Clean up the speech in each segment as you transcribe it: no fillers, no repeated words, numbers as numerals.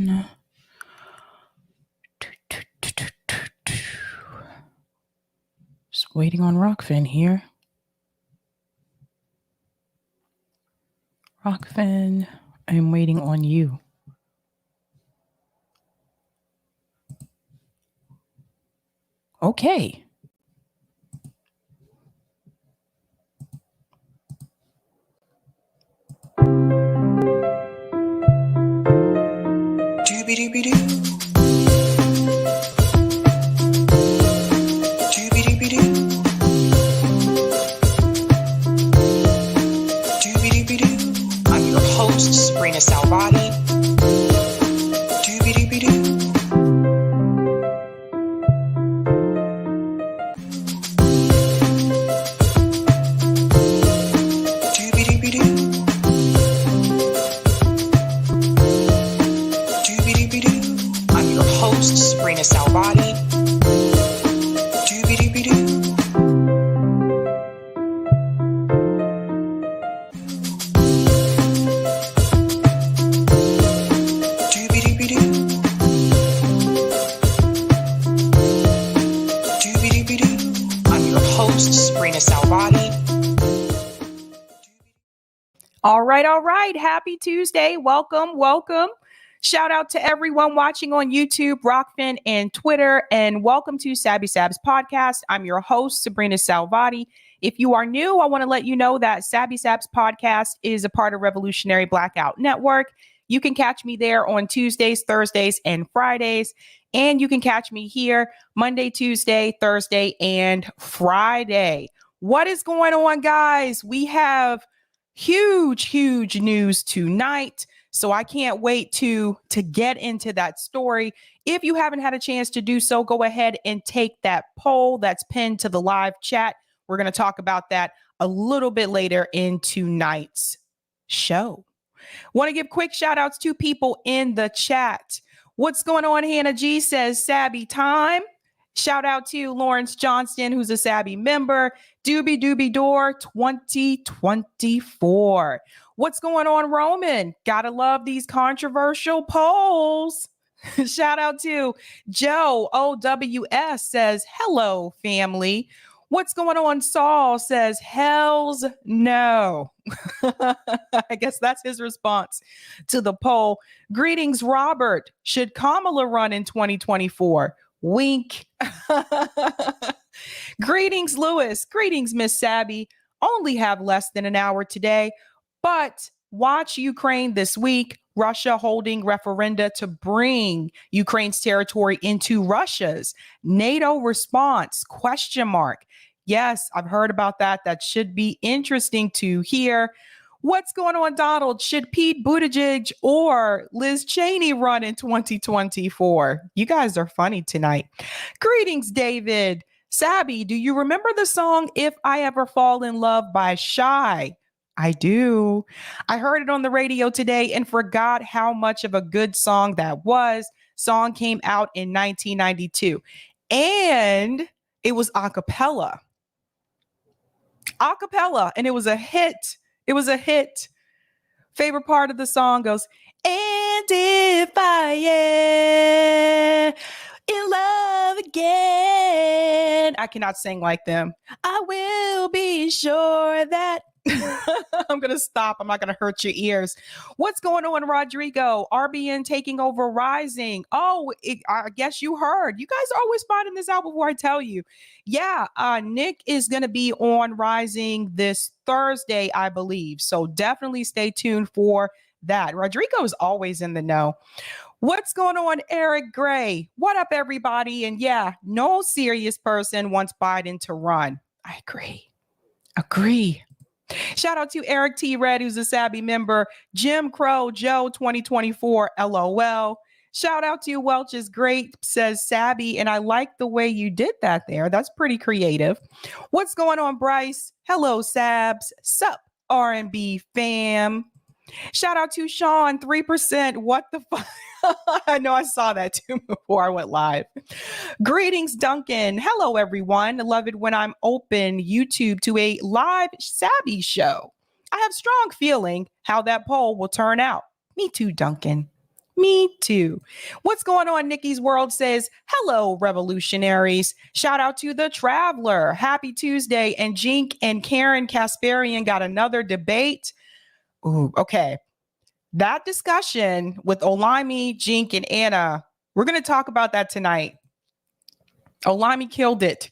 Rockfin. Just waiting on Rockfin here. Rockfin, I'm waiting on you. Okay. Doobie-doobie-doo. I'm your host, Sabrina Salvati. Doobie-doobie-doo. Doobie-doobie-doo. Doobie-doobie-doo. I'm your host, Sabrina Salvati. Doobie-doobie-doo. All right. Happy Tuesday. Welcome. Shout out to everyone watching on YouTube, Rockfin, and Twitter, and welcome to Sabby Sabs podcast. I'm your host, Sabrina Salvati. If you are new, I want to let you know that Sabby Sabs podcast is a part of Revolutionary Blackout Network. You can catch me there on Tuesdays, Thursdays, and Fridays. And you can catch me here Monday, Tuesday, Thursday, and Friday. What is going on, guys? We have huge news tonight. So I can't wait to get into that story. If you haven't had a chance to do so, go ahead and take that poll that's pinned to the live chat. We're going to talk about that a little bit later in tonight's show. Want to give quick shout outs to people in the chat. What's going on? Hannah G says Sabby time. Shout out to Lawrence Johnston, who's a Sabby member. Doobie Door 2024. What's going on, Roman? Gotta love these controversial polls. Shout out to Joe OWS says, hello, family. What's going on? Saul says, hells no. I guess that's his response to the poll. Greetings, Robert. Should Kamala run in 2024? Wink. Greetings, Lewis. Greetings, Miss Sabby. Only have less than an hour today, but watch Ukraine this week. Russia holding referenda to bring Ukraine's territory into Russia's. NATO response, ? Yes, I've heard about that. That should be interesting to hear. What's going on, Donald? Should Pete Buttigieg or Liz Cheney run in 2024? You guys are funny tonight. Greetings, David. Sabby, do you remember the song If I Ever Fall in Love by Shy? I do. I heard it on the radio today and forgot how much of a good song that was. Song came out in 1992 and it was a cappella, and it was a hit. Favorite part of the song goes, and if I am in love again. I cannot sing like them. I will be sure that I'm going to stop. I'm not going to hurt your ears. What's going on, Rodrigo? RBN taking over Rising. Oh, I guess you heard. You guys are always finding this out before I tell you. Yeah, Nick is going to be on Rising this Thursday, I believe. So definitely stay tuned for that. Rodrigo is always in the know. What's going on, Eric Gray? What up, everybody? And yeah, no serious person wants Biden to run. I agree. Shout out to Eric T. Red, who's a Sabby member. Jim Crow Joe 2024, LOL. Shout out to Welch is great, says Sabby, and I like the way you did that there. That's pretty creative. What's going on, Bryce? Hello, Sabs. Sup, R&B fam. Shout out to Sean, 3%. What the fuck? I know I saw that too before I went live. Greetings, Duncan. Hello, everyone. I love it when I'm open YouTube to a live Sabby show. I have strong feeling how that poll will turn out. Me too, Duncan. Me too. What's going on? Nikki's World says, hello, revolutionaries. Shout out to the Traveler. Happy Tuesday. And Jink and Karen Kasparian got another debate. Ooh, okay. That discussion with Olayemi, Jink, and Anna, we're going to talk about that tonight. Olayemi killed it.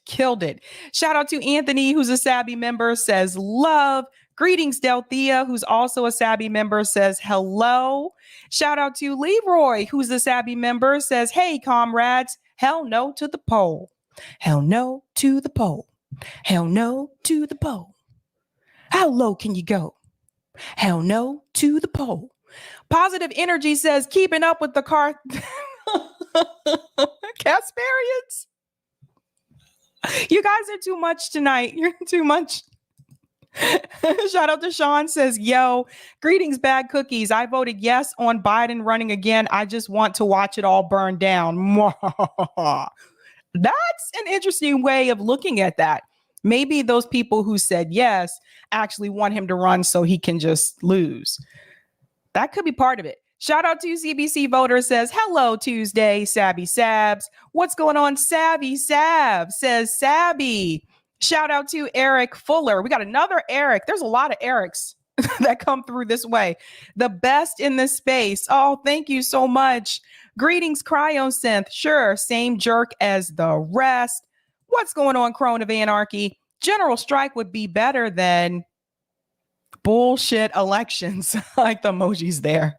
Shout out to Anthony, who's a Sabby member, says love. Greetings, Delthea, who's also a Sabby member, says hello. Shout out to Leroy, who's a Sabby member, says, hey, comrades, hell no to the pole. Hell no to the pole. Hell no to the pole. How low can you go? Hell no to the pole. Positive Energy says, keeping up with the car. Kasparians. You guys are too much tonight. You're too much. Shout out to Sean says, yo, greetings, bad cookies. I voted yes on Biden running again. I just want to watch it all burn down. That's an interesting way of looking at that. Maybe those people who said yes actually want him to run so he can just lose. That could be part of it. Shout out to CBC Voter says, hello, Tuesday, Sabby Sabs. What's going on, Sabby Sabs? Says Sabby. Shout out to Eric Fuller. We got another Eric. There's a lot of Erics that come through this way. The best in this space. Oh, thank you so much. Greetings, Cryosynth. Sure, same jerk as the rest. What's going on, Crone of Anarchy? General strike would be better than bullshit elections. I like the emojis there.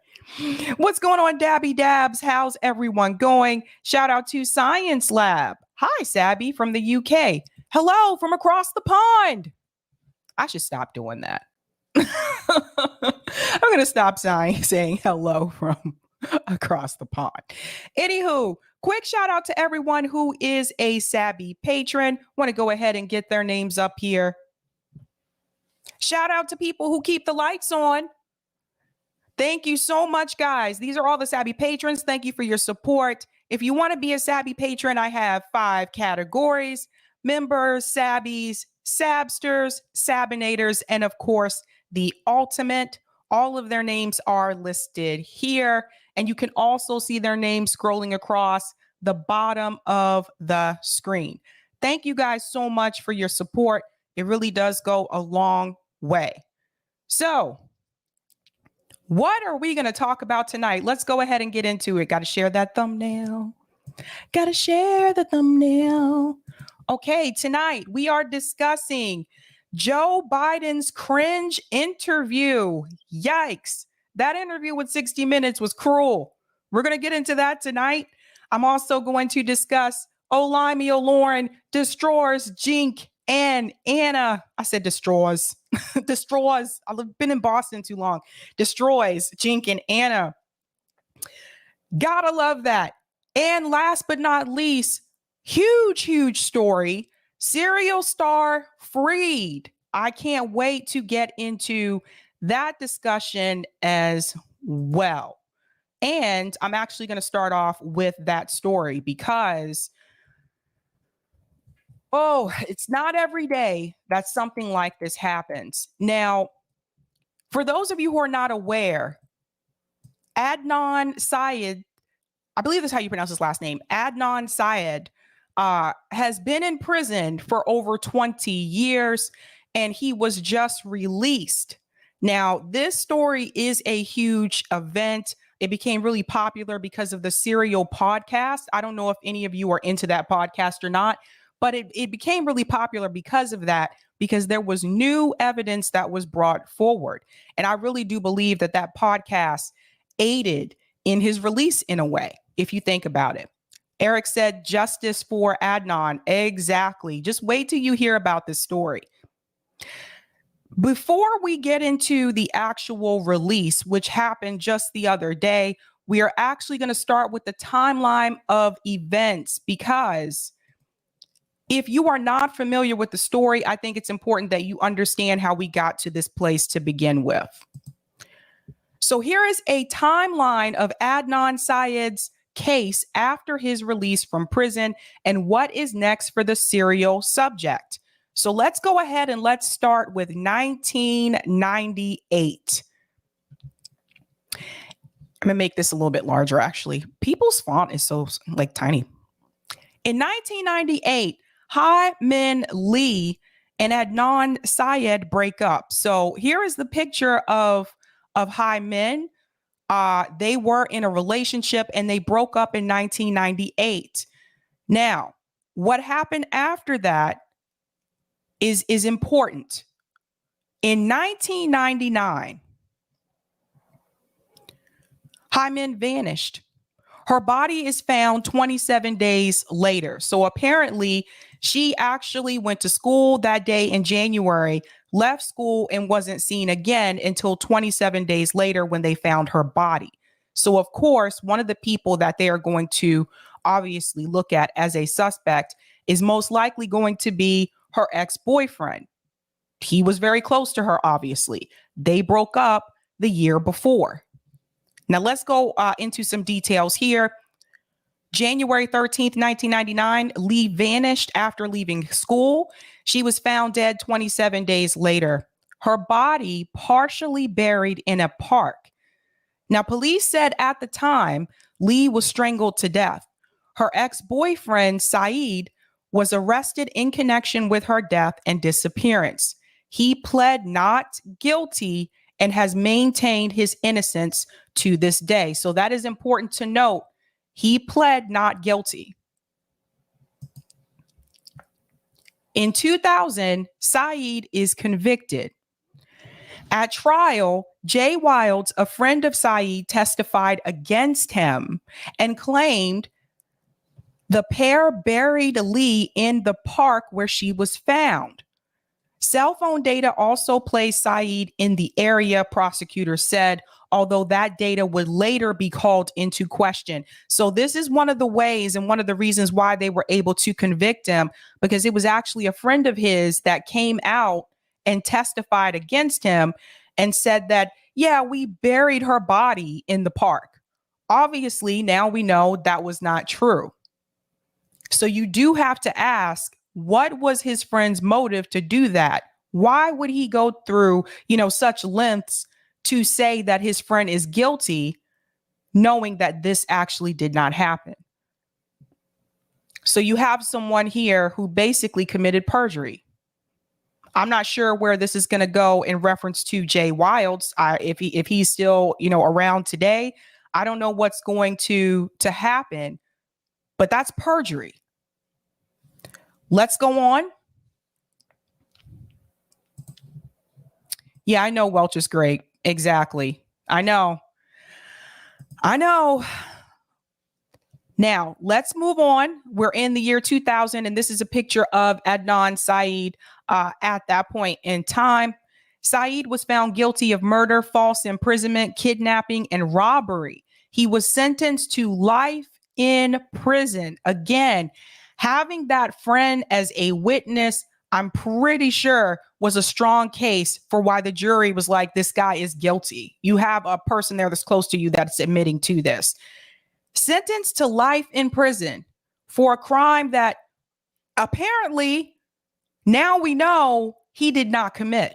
What's going on, Dabby Dabs? How's everyone going? Shout out to Science Lab. Hi, Sabby from the UK. Hello from across the pond. I should stop doing that. I'm going to stop saying hello from across the pond. Anywho, quick shout out to everyone who is a Sabby patron. Want to go ahead and get their names up here. Shout out to people who keep the lights on. Thank you so much, guys. These are all the Sabby patrons. Thank you for your support. If you want to be a Sabby patron, I have 5 categories: members, Sabbies, Sabsters, Sabinators, and of course, the ultimate. All of their names are listed here, and you can also see their names scrolling across the bottom of the screen. Thank you guys so much for your support. It really does go a long way. So, what are we going to talk about tonight? Let's go ahead and get into it. Got to share that thumbnail. Got to share the thumbnail. Okay, tonight we are discussing Joe Biden's cringe interview. Yikes. That interview with 60 Minutes was cruel. We're going to get into that tonight. I'm also going to discuss Olayemi Olurin destroys Jink and Anna. I said destroys. Destroys. I've been in Boston too long. Destroys Jink and Anna. Gotta love that. And last but not least, huge story. Serial star freed. I can't wait to get into that discussion as well. And I'm actually going to start off with that story because, it's not every day that something like this happens. Now, for those of you who are not aware, Adnan Syed, I believe that's how you pronounce his last name, Adnan Syed, has been in prison for over 20 years, and he was just released. Now, this story is a huge event. It became really popular because of the Serial podcast. I don't know if any of you are into that podcast or not, but it became really popular because of that, because there was new evidence that was brought forward. And I really do believe that that podcast aided in his release in a way, if you think about it. Eric said justice for Adnan. Exactly. Just wait till you hear about this story. Before we get into the actual release, which happened just the other day, we are actually going to start with the timeline of events, because if you are not familiar with the story, I think it's important that you understand how we got to this place to begin with. So here is a timeline of Adnan Syed's case after his release from prison and what is next for the serial subject. So let's go ahead and let's start with 1998. I'm gonna make this a little bit larger, actually. People's font is so like tiny. In 1998, Hai Min Lee and Adnan Syed break up. So here is the picture of Hai Min. They were in a relationship and they broke up in 1998. Now, what happened after that is important. In 1999, Hai Min vanished. Her body is found 27 days later. So apparently, she actually went to school that day in January, left school, and wasn't seen again until 27 days later when they found her body. So, of course, one of the people that they are going to obviously look at as a suspect is most likely going to be her ex-boyfriend. He was very close to her, obviously. They broke up the year before. Now, let's go into some details here. January 13th, 1999, Lee vanished after leaving school. She was found dead 27 days later. Her body partially buried in a park. Now, police said at the time, Lee was strangled to death. Her ex-boyfriend, Syed, was arrested in connection with her death and disappearance. He pled not guilty and has maintained his innocence to this day. So that is important to note. He pled not guilty. In 2000, Syed is convicted. At trial, Jay Wilds, a friend of Syed, testified against him and claimed the pair buried Lee in the park where she was found. Cell phone data also placed Syed in the area, prosecutors said, although that data would later be called into question. So this is one of the ways and one of the reasons why they were able to convict him, because it was actually a friend of his that came out and testified against him and said that, yeah, we buried her body in the park. Obviously, now we know that was not true. So you do have to ask, what was his friend's motive to do that? Why would he go through, such lengths to say that his friend is guilty, knowing that this actually did not happen? So you have someone here who basically committed perjury. I'm not sure where this is going to go in reference to Jay Wilds. If he's still, around today, I don't know what's going to happen, but that's perjury. Let's go on. Yeah, I know Welch is great. Exactly. I know. Now, let's move on. We're in the year 2000, and this is a picture of Adnan Syed at that point in time. Syed was found guilty of murder, false imprisonment, kidnapping, and robbery. He was sentenced to life in prison. Again, having that friend as a witness, I'm pretty sure was a strong case for why the jury was like, this guy is guilty. You have a person there that's close to you that's admitting to this. Sentenced to life in prison for a crime that apparently now we know he did not commit.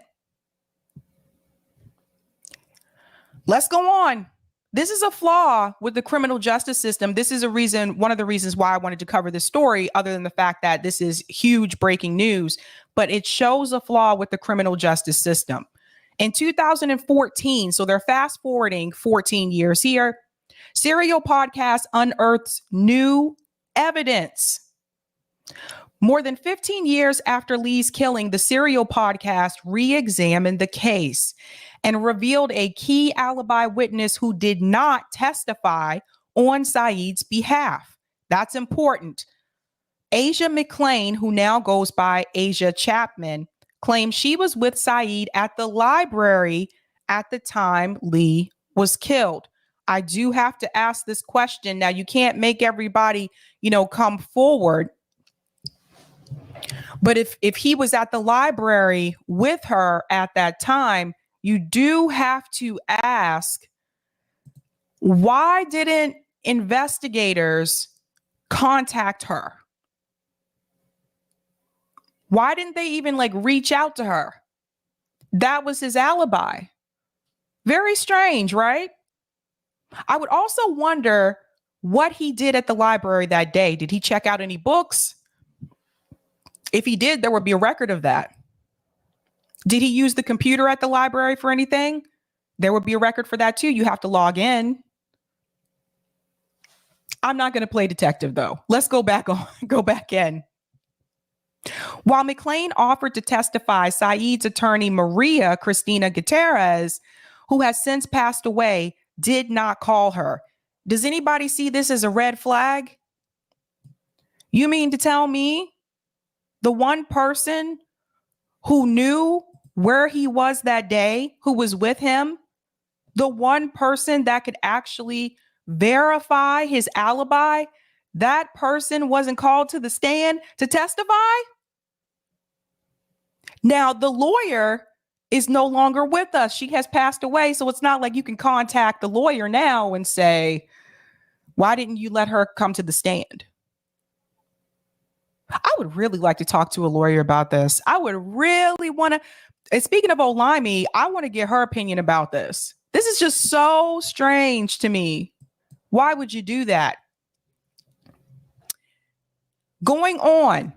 Let's go on. This is a flaw with the criminal justice system. This is one of the reasons why I wanted to cover this story, other than the fact that this is huge breaking news, but it shows a flaw with the criminal justice system. In 2014, so they're fast forwarding 14 years here, Serial Podcast unearths new evidence. More than 15 years after Lee's killing, the Serial Podcast re-examined the case and revealed a key alibi witness who did not testify on Syed's behalf. That's important. Asia McClain, who now goes by Asia Chapman, claimed she was with Syed at the library at the time Lee was killed. I do have to ask this question. Now, you can't make everybody, come forward. But if he was at the library with her at that time, you do have to ask, why didn't investigators contact her? Why didn't they even reach out to her? That was his alibi. Very strange, right? I would also wonder what he did at the library that day. Did he check out any books? If he did, there would be a record of that. Did he use the computer at the library for anything? There would be a record for that too. You have to log in. I'm not going to play detective though. Let's go back in. While McClain offered to testify, Syed's attorney, Maria Cristina Gutierrez, who has since passed away, did not call her. Does anybody see this as a red flag? You mean to tell me the one person who knew where he was that day, who was with him, the one person that could actually verify his alibi, that person wasn't called to the stand to testify? Now, the lawyer is no longer with us. She has passed away. So it's not like you can contact the lawyer now and say, why didn't you let her come to the stand? I would really like to talk to a lawyer about this. I would really want to. And speaking of Olayemi, I want to get her opinion about this. This is just so strange to me. Why would you do that? Going on,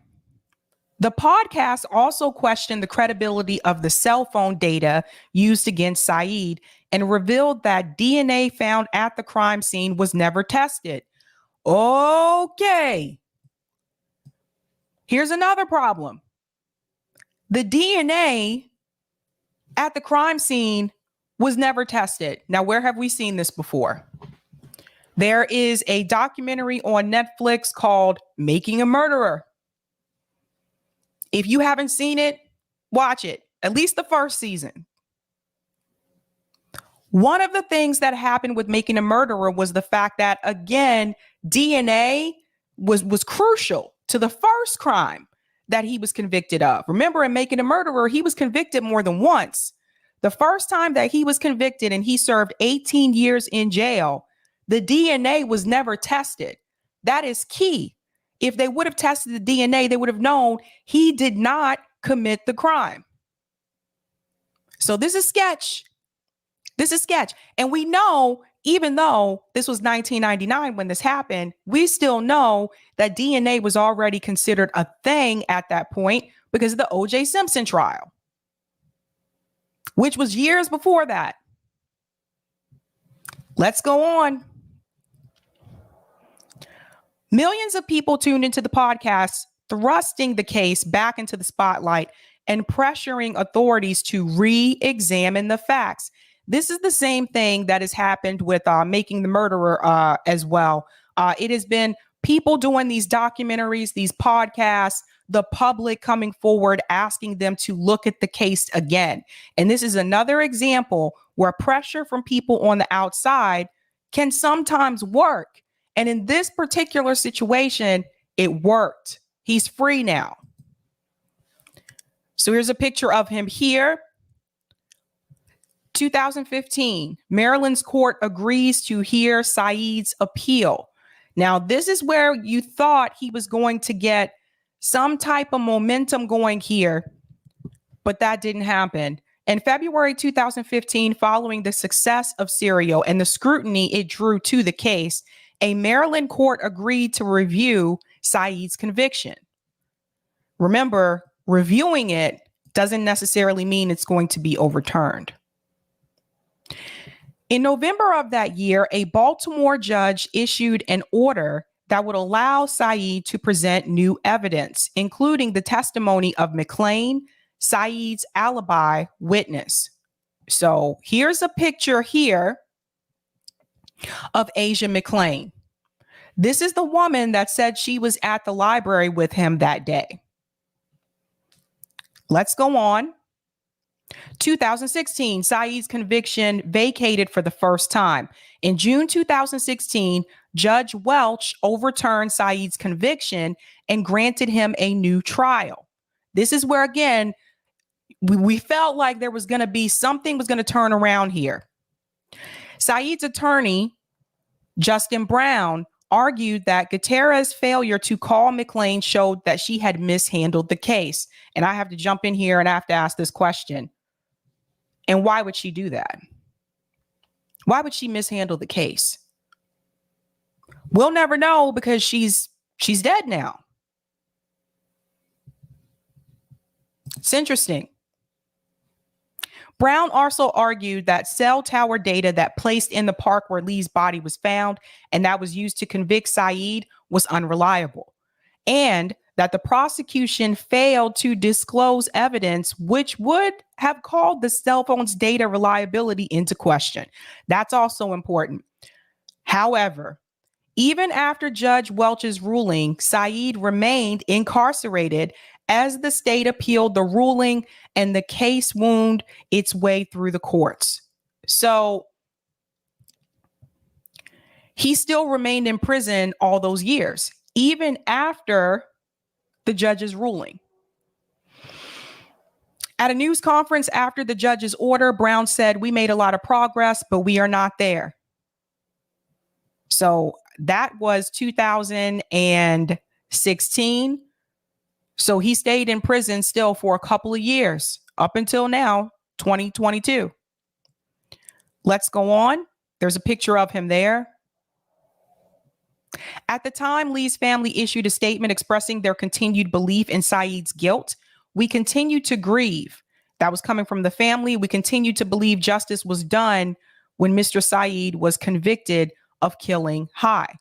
the podcast also questioned the credibility of the cell phone data used against Syed and revealed that DNA found at the crime scene was never tested. Okay. Here's another problem. The DNA at the crime scene was never tested. Now, where have we seen this before? There is a documentary on Netflix called Making a Murderer. If you haven't seen it, watch it, at least the first season. One of the things that happened with Making a Murderer was the fact that, again, DNA was crucial to the first crime that he was convicted of. Remember, in Making a Murderer, he was convicted more than once. The first time that he was convicted and he served 18 years in jail, the DNA was never tested. That is key. If they would have tested the DNA, they would have known he did not commit the crime. So this is sketch. This is sketch. And we know, even though this was 1999 when this happened, we still know that DNA was already considered a thing at that point because of the O.J. Simpson trial, which was years before that. Let's go on. Millions of people tuned into the podcast, thrusting the case back into the spotlight and pressuring authorities to re-examine the facts. This is the same thing that has happened with Making the Murderer as well. It has been people doing these documentaries, these podcasts, the public coming forward, asking them to look at the case again. And this is another example where pressure from people on the outside can sometimes work. And in this particular situation, it worked. He's free now. So here's a picture of him here. 2015, Maryland's court agrees to hear Syed's appeal. Now, this is where you thought he was going to get some type of momentum going here, but that didn't happen. In February 2015, following the success of Serial and the scrutiny it drew to the case, a Maryland court agreed to review Syed's conviction. Remember, reviewing it doesn't necessarily mean it's going to be overturned. In November of that year, a Baltimore judge issued an order that would allow Syed to present new evidence, including the testimony of McClain, Syed's alibi witness. So here's a picture here of Asia McClain. This is the woman that said she was at the library with him that day. Let's go on. 2016, Syed's conviction vacated for the first time. In June 2016, Judge Welch overturned Syed's conviction and granted him a new trial. This is where, again, we felt like there was going to be something was going to turn around here. Syed's attorney, Justin Brown, argued that Gutierrez's failure to call McClain showed that she had mishandled the case. And I have to jump in here and I have to ask this question. And why would she do that? Why would she mishandle the case? We'll never know because she's dead now. It's interesting. Brown also argued that cell tower data that placed in the park where Lee's body was found and that was used to convict Syed was unreliable, and that the prosecution failed to disclose evidence which would have called the cell phone's data reliability into question. That's also important. However, even after Judge Welch's ruling, Syed remained incarcerated as the state appealed the ruling and the case wound its way through the courts. So he still remained in prison all those years, even after the judge's ruling. At a news conference after the judge's order, Brown said, "We made a lot of progress, but we are not there." So that was 2016. So he stayed in prison still for a couple of years up until now, 2022. Let's go on. There's a picture of him there. At the time, Lee's family issued a statement expressing their continued belief in Syed's guilt. "We continue to grieve." That was coming from the family. "We continue to believe justice was done when Mr. Syed was convicted of killing High."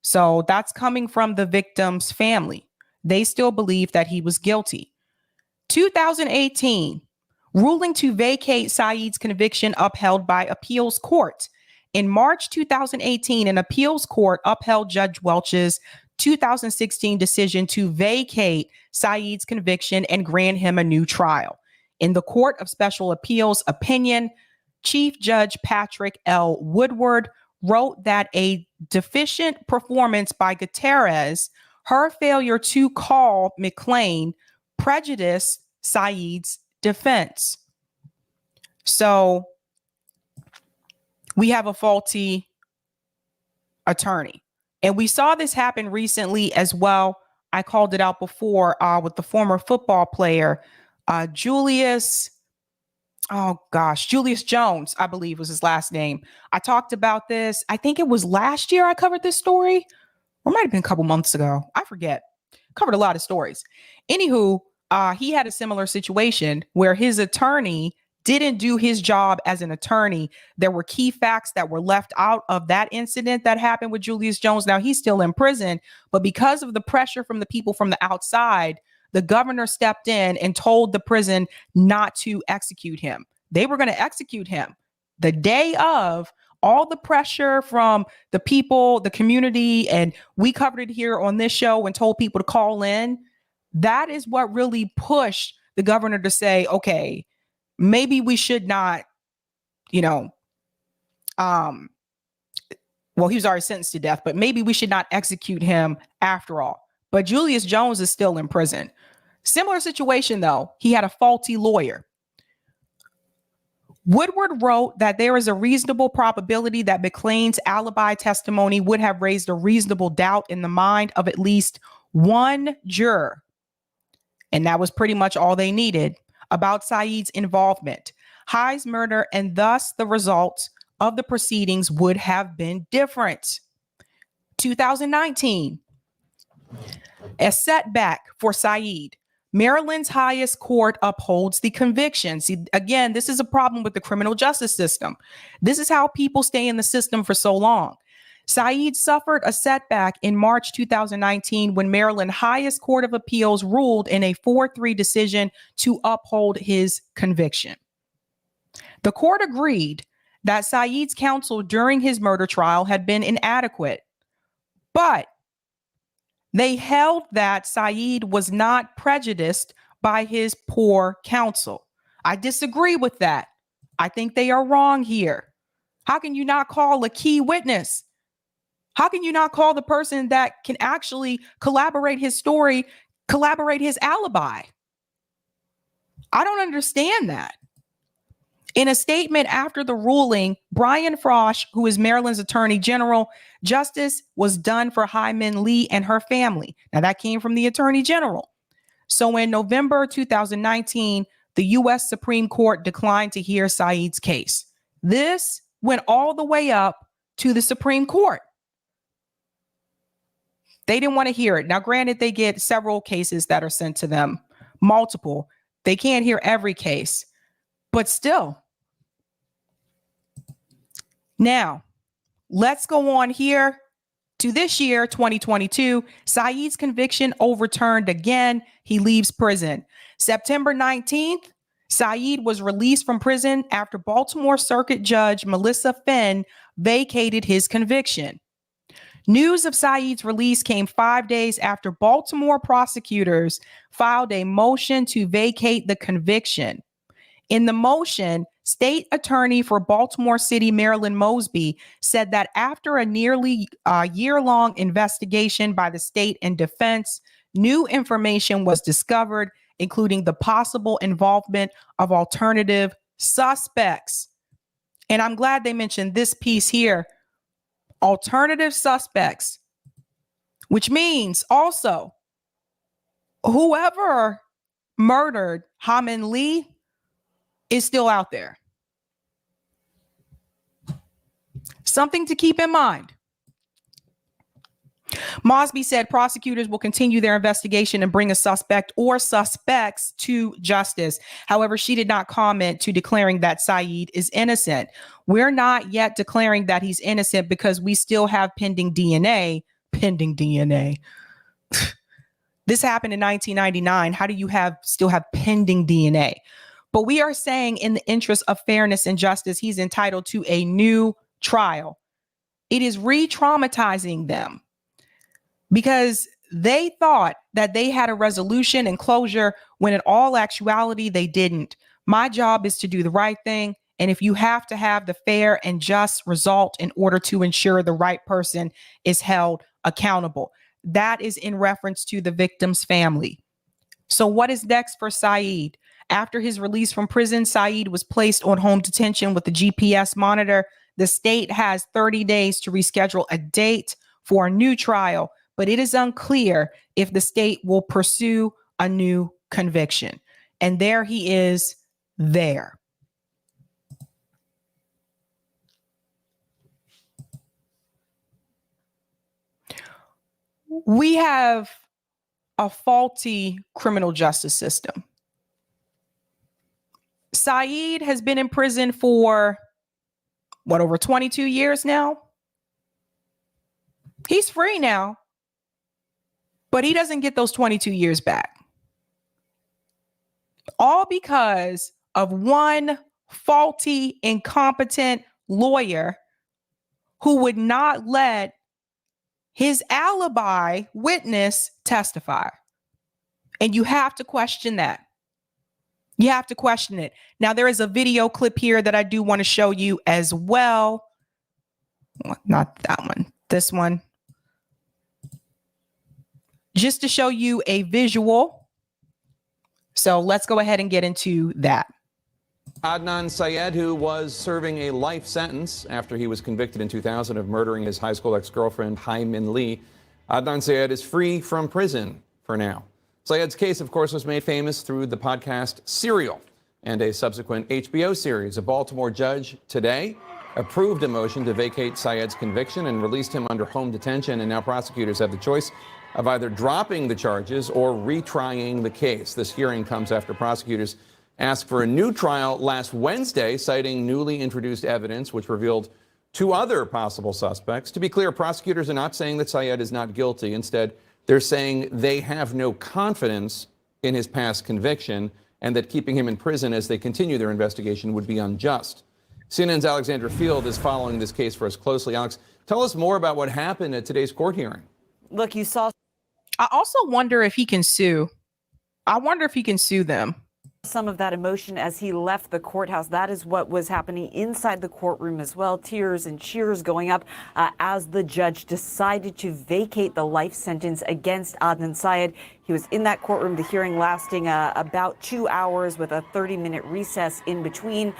So that's coming from the victim's family. They still believe that he was guilty. 2018, ruling to vacate Syed's conviction upheld by appeals court. In March 2018, an appeals court upheld Judge Welch's 2016 decision to vacate Syed's conviction and grant him a new trial. In the Court of Special Appeals opinion, Chief Judge Patrick L. Woodward wrote that a deficient performance by Gutierrez, her failure to call McClain, prejudiced Syed's defense. So we have a faulty attorney. And we saw this happen recently as well. I called it out before with the former football player, Julius Jones, I believe was his last name. I talked about this. I think it was last year I covered this story, or it might have been a couple months ago. I forget. Covered a lot of stories. Anywho, he had a similar situation where his attorney didn't do his job as an attorney. There were key facts that were left out of that incident that happened with Julius Jones. Now he's still in prison, but because of the pressure from the people from the outside, the governor stepped in and told the prison not to execute him. They were going to execute him the day of. All the pressure from the people, the community, and we covered it here on this show and told people to call in. That is what really pushed the governor to say, okay, maybe we should not, well, he was already sentenced to death, but maybe we should not execute him after all. But Julius Jones is still in prison. Similar situation, though. He had a faulty lawyer. Woodward wrote that there is a reasonable probability that McClain's alibi testimony would have raised a reasonable doubt in the mind of at least one juror. And that was pretty much all they needed about Syed's involvement. High's murder, and thus the results of the proceedings would have been different. 2019, a setback for Syed. Maryland's highest court upholds the conviction. See, again, this is a problem with the criminal justice system. This is how people stay in the system for so long. Syed suffered a setback in March 2019 when Maryland highest court of appeals ruled in a 4-3 decision to uphold his conviction. The court agreed that Syed's counsel during his murder trial had been inadequate, but they held that Syed was not prejudiced by his poor counsel. I disagree with that. I think they are wrong here. How can you not call a key witness? How can you not call the person that can actually collaborate his story, collaborate his alibi? I don't understand that. In a statement after the ruling, Brian Frosh, who is Maryland's Attorney General, justice was done for Hyman Lee and her family. Now that came from the Attorney General. So in November 2019, the U.S. Supreme Court declined to hear Syed's case. This went all the way up to the Supreme Court. They didn't want to hear it. Now, granted, they get several cases that are sent to them, multiple. They can't hear every case, but still. Now, let's go on here to this year, 2022. Syed's conviction overturned again. He leaves prison. September 19th, Syed was released from prison after Baltimore Circuit Judge Melissa Fenn vacated his conviction. News of Syed's release came 5 days after Baltimore prosecutors filed a motion to vacate the conviction. In the motion, State Attorney for Baltimore City, Marilyn Mosby, said that after a nearly year-long investigation by the state and defense, new information was discovered, including the possible involvement of alternative suspects. And I'm glad they mentioned this piece here, alternative suspects, which means also whoever murdered Hamin Lee is still out there. Something to keep in mind. Mosby said prosecutors will continue their investigation and bring a suspect or suspects to justice. However, she did not comment to declaring that Syed is innocent. We're not yet declaring that he's innocent because we still have pending DNA. This happened in 1999. How do you still have pending DNA? But we are saying in the interest of fairness and justice, he's entitled to a new trial. It is re-traumatizing them because they thought that they had a resolution and closure when in all actuality, they didn't. My job is to do the right thing. And if you have to have the fair and just result in order to ensure the right person is held accountable, that is in reference to the victim's family. So what is next for Syed? After his release from prison, Syed was placed on home detention with a GPS monitor. The state has 30 days to reschedule a date for a new trial, but it is unclear if the state will pursue a new conviction. And there he is there. We have a faulty criminal justice system. Syed has been in prison for, over 22 years now? He's free now, but he doesn't get those 22 years back. All because of one faulty, incompetent lawyer who would not let his alibi witness testify. And you have to question that. You have to question it. Now, there is a video clip here that I do want to show you as well. Not that one, this one. Just to show you a visual. So let's go ahead and get into that. Adnan Syed, who was serving a life sentence after he was convicted in 2000 of murdering his high school ex-girlfriend, Hamin Lee. Adnan Syed is free from prison for now. Syed's case, of course, was made famous through the podcast Serial and a subsequent HBO series. A Baltimore judge today approved a motion to vacate Syed's conviction and released him under home detention. And now prosecutors have the choice of either dropping the charges or retrying the case. This hearing comes after prosecutors asked for a new trial last Wednesday, citing newly introduced evidence which revealed two other possible suspects. To be clear, prosecutors are not saying that Syed is not guilty. Instead, they're saying they have no confidence in his past conviction and that keeping him in prison as they continue their investigation would be unjust. CNN's Alexandra Field is following this case for us closely. Alex, tell us more about what happened at today's court hearing. Look, you saw. I also wonder if he can sue. I wonder if he can sue them. Some of that emotion as he left the courthouse. That is what was happening inside the courtroom as well. Tears and cheers going up as the judge decided to vacate the life sentence against Adnan Syed. He was in that courtroom, the hearing lasting about 2 hours with a 30-minute recess in between.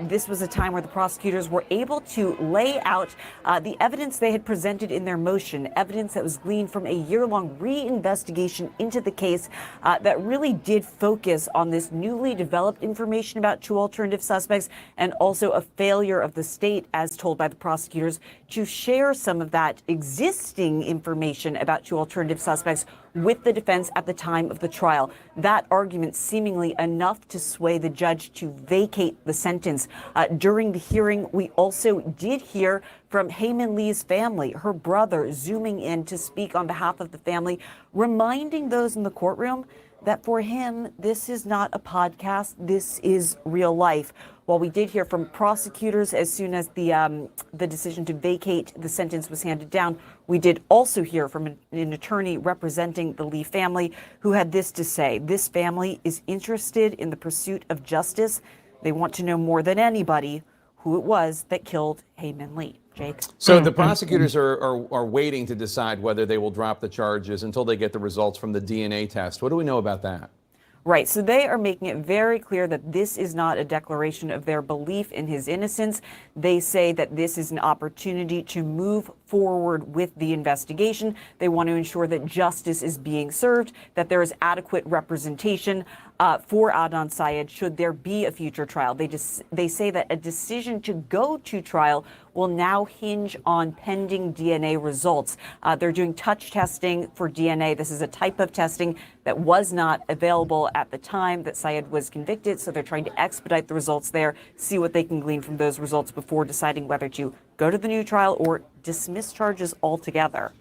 This was a time where the prosecutors were able to lay out the evidence they had presented in their motion, evidence that was gleaned from a year-long reinvestigation into the case that really did focus on this newly developed information about two alternative suspects and also a failure of the state, as told by the prosecutors, to share some of that existing information about two alternative suspects with the defense at the time of the trial. That argument seemingly enough to sway the judge to vacate the sentence. During the hearing, we also did hear from Hae Min Lee's family, her brother, zooming in to speak on behalf of the family, reminding those in the courtroom that for him, this is not a podcast, this is real life. While we did hear from prosecutors as soon as the decision to vacate the sentence was handed down, we did also hear from an attorney representing the Lee family who had this to say. This family is interested in the pursuit of justice. They want to know more than anybody who it was that killed Hae Min Lee. Jake? So the prosecutors are waiting to decide whether they will drop the charges until they get the results from the DNA test. What do we know about that? Right. So they are making it very clear that this is not a declaration of their belief in his innocence. They say that this is an opportunity to move forward with the investigation. They want to ensure that justice is being served, that there is adequate representation for Adnan Syed should there be a future trial. They say that a decision to go to trial will now hinge on pending DNA results. They're doing touch testing for DNA. This is a type of testing that was not available at the time that Syed was convicted, so they're trying to expedite the results there, see what they can glean from those results before deciding whether to go to the new trial or dismiss charges altogether.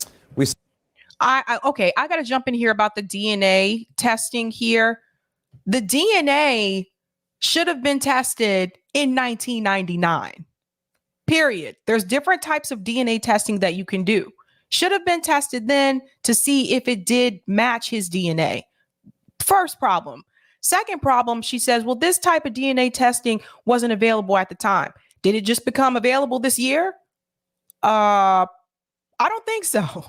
Okay, I got to jump in here about the DNA testing here. The DNA should have been tested in 1999. Period. There's different types of DNA testing that you can do. Should have been tested then to see if it did match his DNA. First problem. Second problem, she says, well, this type of DNA testing wasn't available at the time. Did it just become available this year? I don't think so.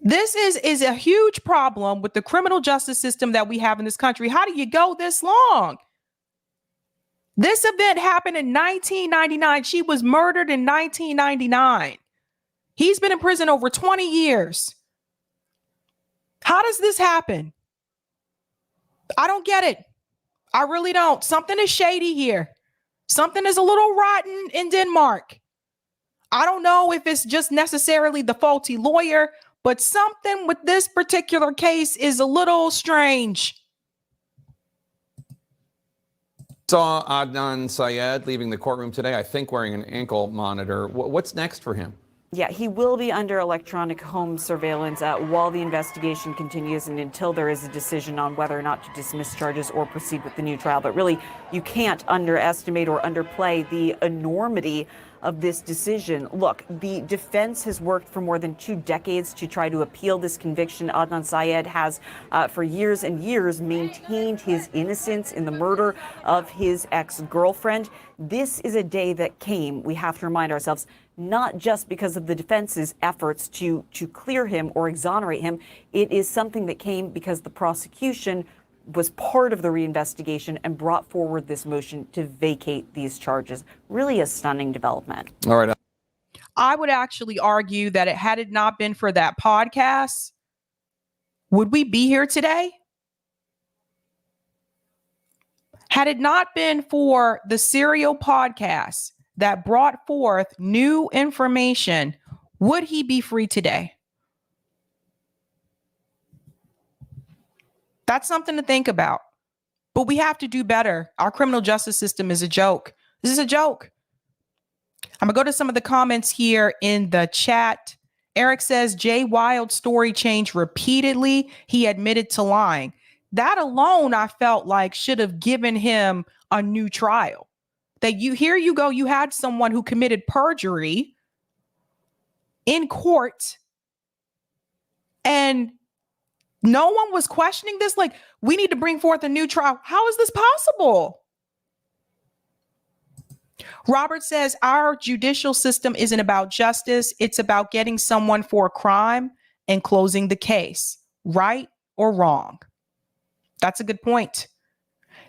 This is a huge problem with the criminal justice system that we have in this country. How do you go this long? This event happened in 1999. She was murdered in 1999. He's been in prison over 20 years. How does this happen? I don't get it. I really don't. Something is shady here. Something is a little rotten in Denmark. I don't know if it's just necessarily the faulty lawyer, but something with this particular case is a little strange. Saw Adnan Syed leaving the courtroom today, I think wearing an ankle monitor. What's next for him? Yeah, he will be under electronic home surveillance while the investigation continues and until there is a decision on whether or not to dismiss charges or proceed with the new trial. But really, you can't underestimate or underplay the enormity of this decision. Look, the defense has worked for more than 2 decades to try to appeal this conviction. Adnan Syed has, for years and years, maintained his innocence in the murder of his ex-girlfriend. This is a day that came, we have to remind ourselves, not just because of the defense's efforts to clear him or exonerate him. It is something that came because the prosecution was part of the reinvestigation and brought forward this motion to vacate these charges. Really a stunning development. All right. I would actually argue that had it not been for that podcast, would we be here today? Had it not been for the serial podcast that brought forth new information, would he be free today? That's something to think about. But we have to do better. Our criminal justice system is a joke. This is a joke. I'm going to go to some of the comments here in the chat. Eric says, Jay Wild's story changed repeatedly. He admitted to lying. That alone, I felt like should have given him a new trial. That here you go, you had someone who committed perjury in court and no one was questioning this. Like, we need to bring forth a new trial. How is this possible? Robert says, our judicial system isn't about justice. It's about getting someone for a crime and closing the case. right or wrong? That's a good point.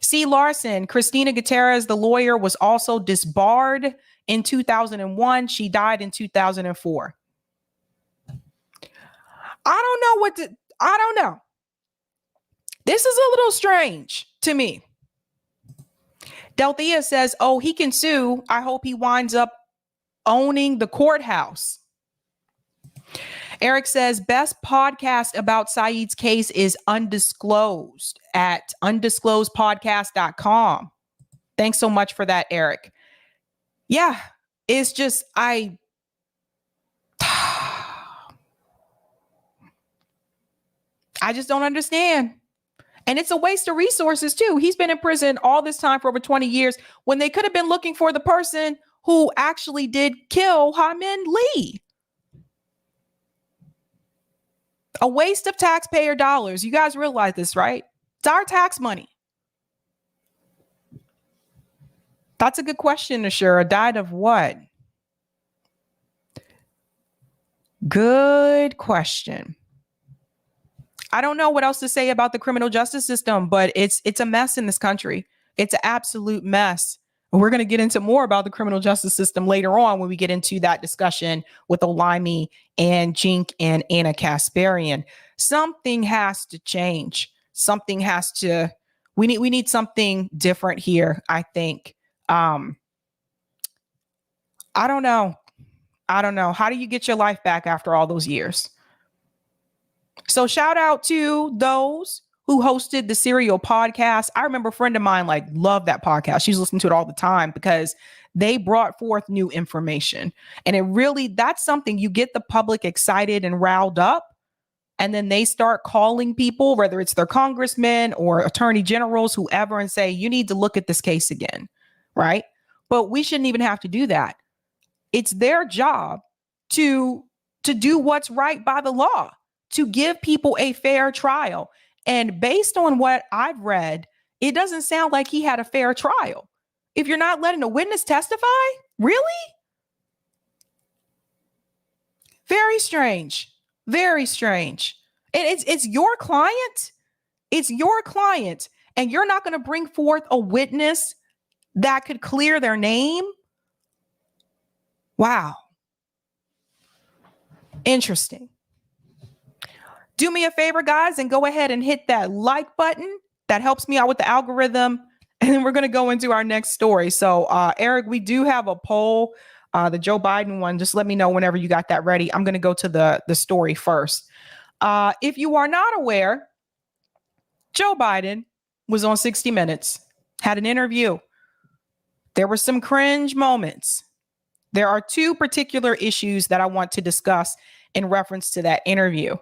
C. Larson, Christina Gutierrez, the lawyer, was also disbarred in 2001. She died in 2004. I don't know. This is a little strange to me. Delthea says, oh, he can sue. I hope he winds up owning the courthouse. Eric says, best podcast about Saeed's case is Undisclosed at undisclosedpodcast.com. Thanks so much for that, Eric. Yeah, it's just, I just don't understand. And it's a waste of resources too. He's been in prison all this time for over 20 years when they could have been looking for the person who actually did kill Hae-Min Lee. A waste of taxpayer dollars. You guys realize this, right? It's our tax money. That's a good question, Ashura. Died of what? Good question. I don't know what else to say about the criminal justice system, but it's a mess in this country. It's an absolute mess. And we're going to get into more about the criminal justice system later on when we get into that discussion with Olayemi and Cenk and Anna Kasparian. Something has to change. Something has to, we need something different here, I think. I don't know. How do you get your life back after all those years? So shout out to those who hosted the Serial podcast. I remember a friend of mine loved that podcast. She's listening to it all the time because they brought forth new information. And it really, that's something you get the public excited and riled up. And then they start calling people, whether it's their congressmen or attorney generals, whoever, and say, you need to look at this case again. Right. But we shouldn't even have to do that. It's their job to do what's right by the law, to give people a fair trial. And based on what I've read, it doesn't sound like he had a fair trial. If you're not letting a witness testify, really? Very strange. Very strange. And it's your client. It's your client. And you're not going to bring forth a witness that could clear their name. Wow. Interesting. Do me a favor, guys, and go ahead and hit that like button. That helps me out with the algorithm. And then we're going to go into our next story. So, Eric, we do have a poll, the Joe Biden one. Just let me know whenever you got that ready. I'm going to go to the story first. If you are not aware, Joe Biden was on 60 Minutes, had an interview. There were some cringe moments. There are two particular issues that I want to discuss in reference to that interview.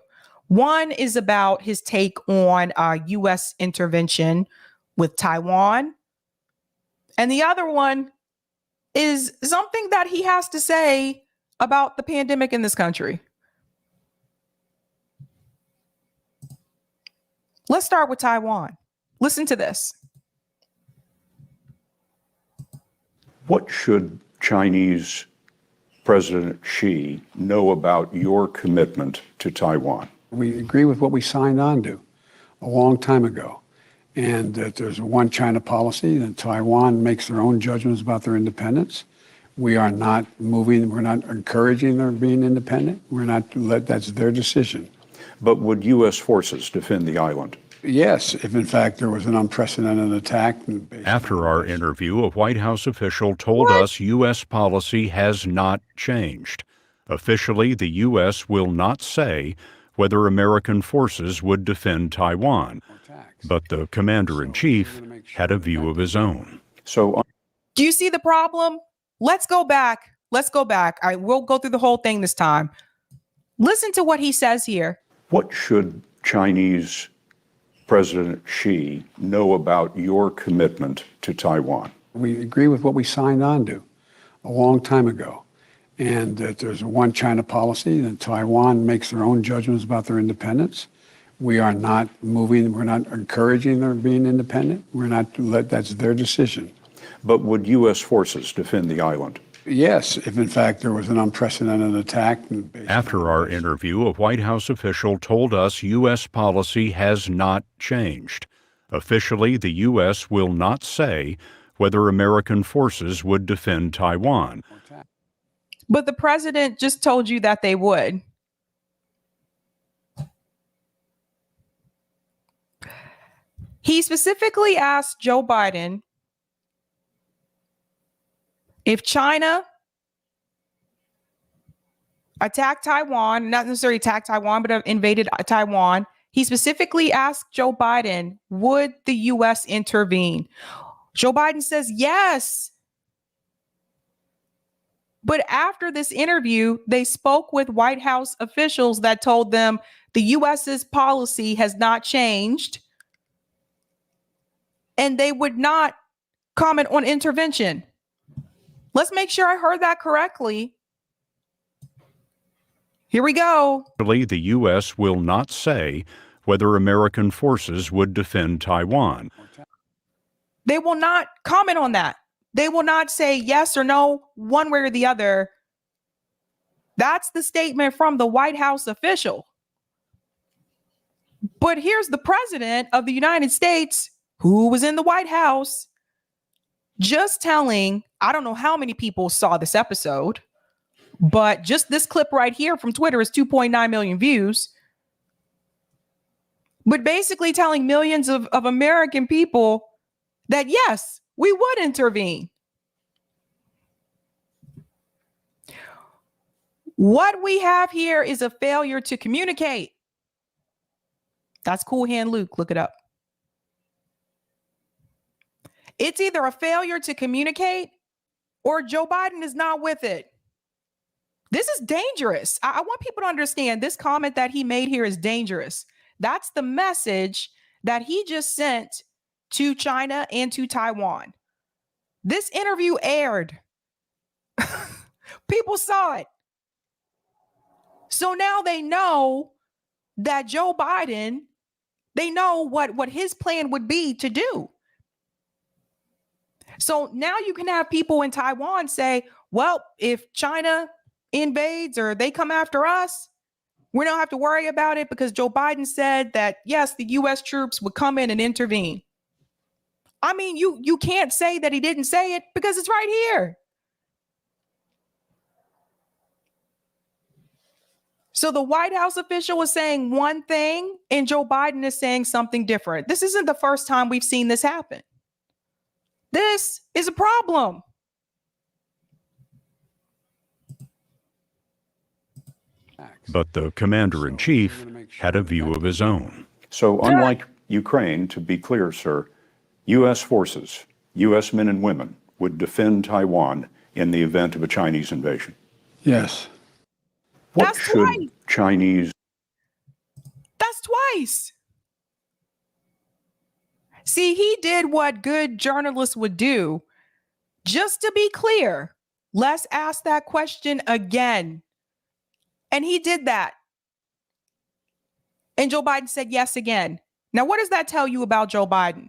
One is about his take on U.S. intervention with Taiwan. And the other one is something that he has to say about the pandemic in this country. Let's start with Taiwan. Listen to this. What should Chinese President Xi know about your commitment to Taiwan? We agree with what we signed on to a long time ago, and that there's a one China policy, that Taiwan makes their own judgments about their independence. We are not moving, we're not encouraging their being independent. That's their decision. But would U.S. forces defend the island? Yes, if in fact there was an unprecedented attack. After our interview, a White House official told us U.S. policy has not changed. Officially, the U.S. will not say whether American forces would defend Taiwan, but the commander-in-chief had a view of his own. So, do you see the problem? Let's go back. I will go through the whole thing this time. Listen to what he says here. What should Chinese President Xi know about your commitment to Taiwan? We agree with what we signed on to a long time ago, and that there's a one China policy, that Taiwan makes their own judgments about their independence. We are not moving, we're not encouraging their being independent. That's their decision. But would U.S. forces defend the island? Yes, if in fact there was an unprecedented attack. After our interview, a White House official told us U.S. policy has not changed. Officially, the U.S. will not say whether American forces would defend Taiwan. But the president just told you that they would. He specifically asked Joe Biden if China attacked Taiwan, not necessarily attacked Taiwan, but invaded Taiwan. He specifically asked Joe Biden, would the U.S. intervene? Joe Biden says yes. But after this interview, they spoke with White House officials that told them the U.S.'s policy has not changed and they would not comment on intervention. Let's make sure I heard that correctly. Here we go. The U.S. will not say whether American forces would defend Taiwan. They will not comment on that. They will not say yes or no, one way or the other. That's the statement from the White House official. But here's the president of the United States, who was in the White House, just telling, I don't know how many people saw this episode, but just this clip right here from Twitter is 2.9 million views. But basically telling millions of American people that, yes, we would intervene. What we have here is a failure to communicate. That's Cool Hand Luke. Look it up. It's either a failure to communicate or Joe Biden is not with it. This is dangerous. I want people to understand this comment that he made here is dangerous. That's the message that he just sent to China and to Taiwan. This interview aired. People saw it. So now they know that Joe Biden, they know what his plan would be to do. So now you can have people in Taiwan say, well, if China invades or they come after us, we don't have to worry about it because Joe Biden said that, yes, the U.S. troops would come in and intervene. I mean, you can't say that he didn't say it because it's right here. So the White House official is saying one thing and Joe Biden is saying something different. This isn't the first time we've seen this happen. This is a problem. But the commander-in-chief had a view of his own. So unlike Ukraine, to be clear, sir, U.S. forces, U.S. men and women would defend Taiwan in the event of a Chinese invasion. Yes. What That's should twice. Chinese... That's twice. See, he did what good journalists would do. Just to be clear, let's ask that question again. And he did that. And Joe Biden said yes again. Now, what does that tell you about Joe Biden?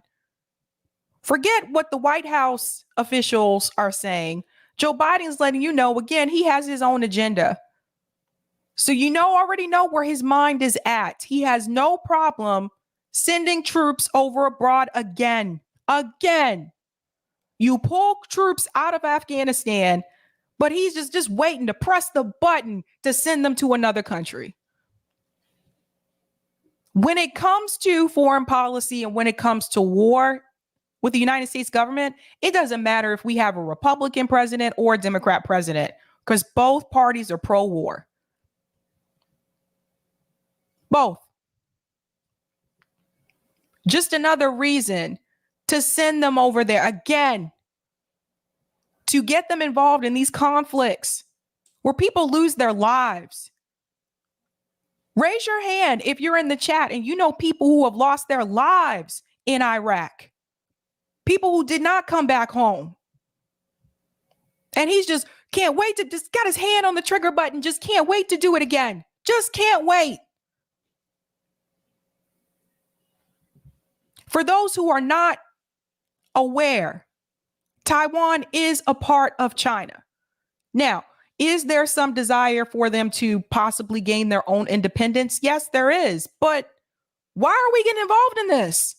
Forget what the White House officials are saying. Joe Biden is letting you know, again, he has his own agenda. So already know where his mind is at. He has no problem sending troops over abroad again. Again. You pull troops out of Afghanistan, but he's just waiting to press the button to send them to another country. When it comes to foreign policy and when it comes to war with the United States government, it doesn't matter if we have a Republican president or a Democrat president, because both parties are pro-war. Both. Just another reason to send them over there again, to get them involved in these conflicts where people lose their lives. Raise your hand if you're in the chat and you know people who have lost their lives in Iraq. People who did not come back home. And he's just can't wait to just got his hand on the trigger button, just can't wait to do it again. Just can't wait. For those who are not aware, Taiwan is a part of China. Now, is there some desire for them to possibly gain their own independence? Yes, there is. But why are we getting involved in this?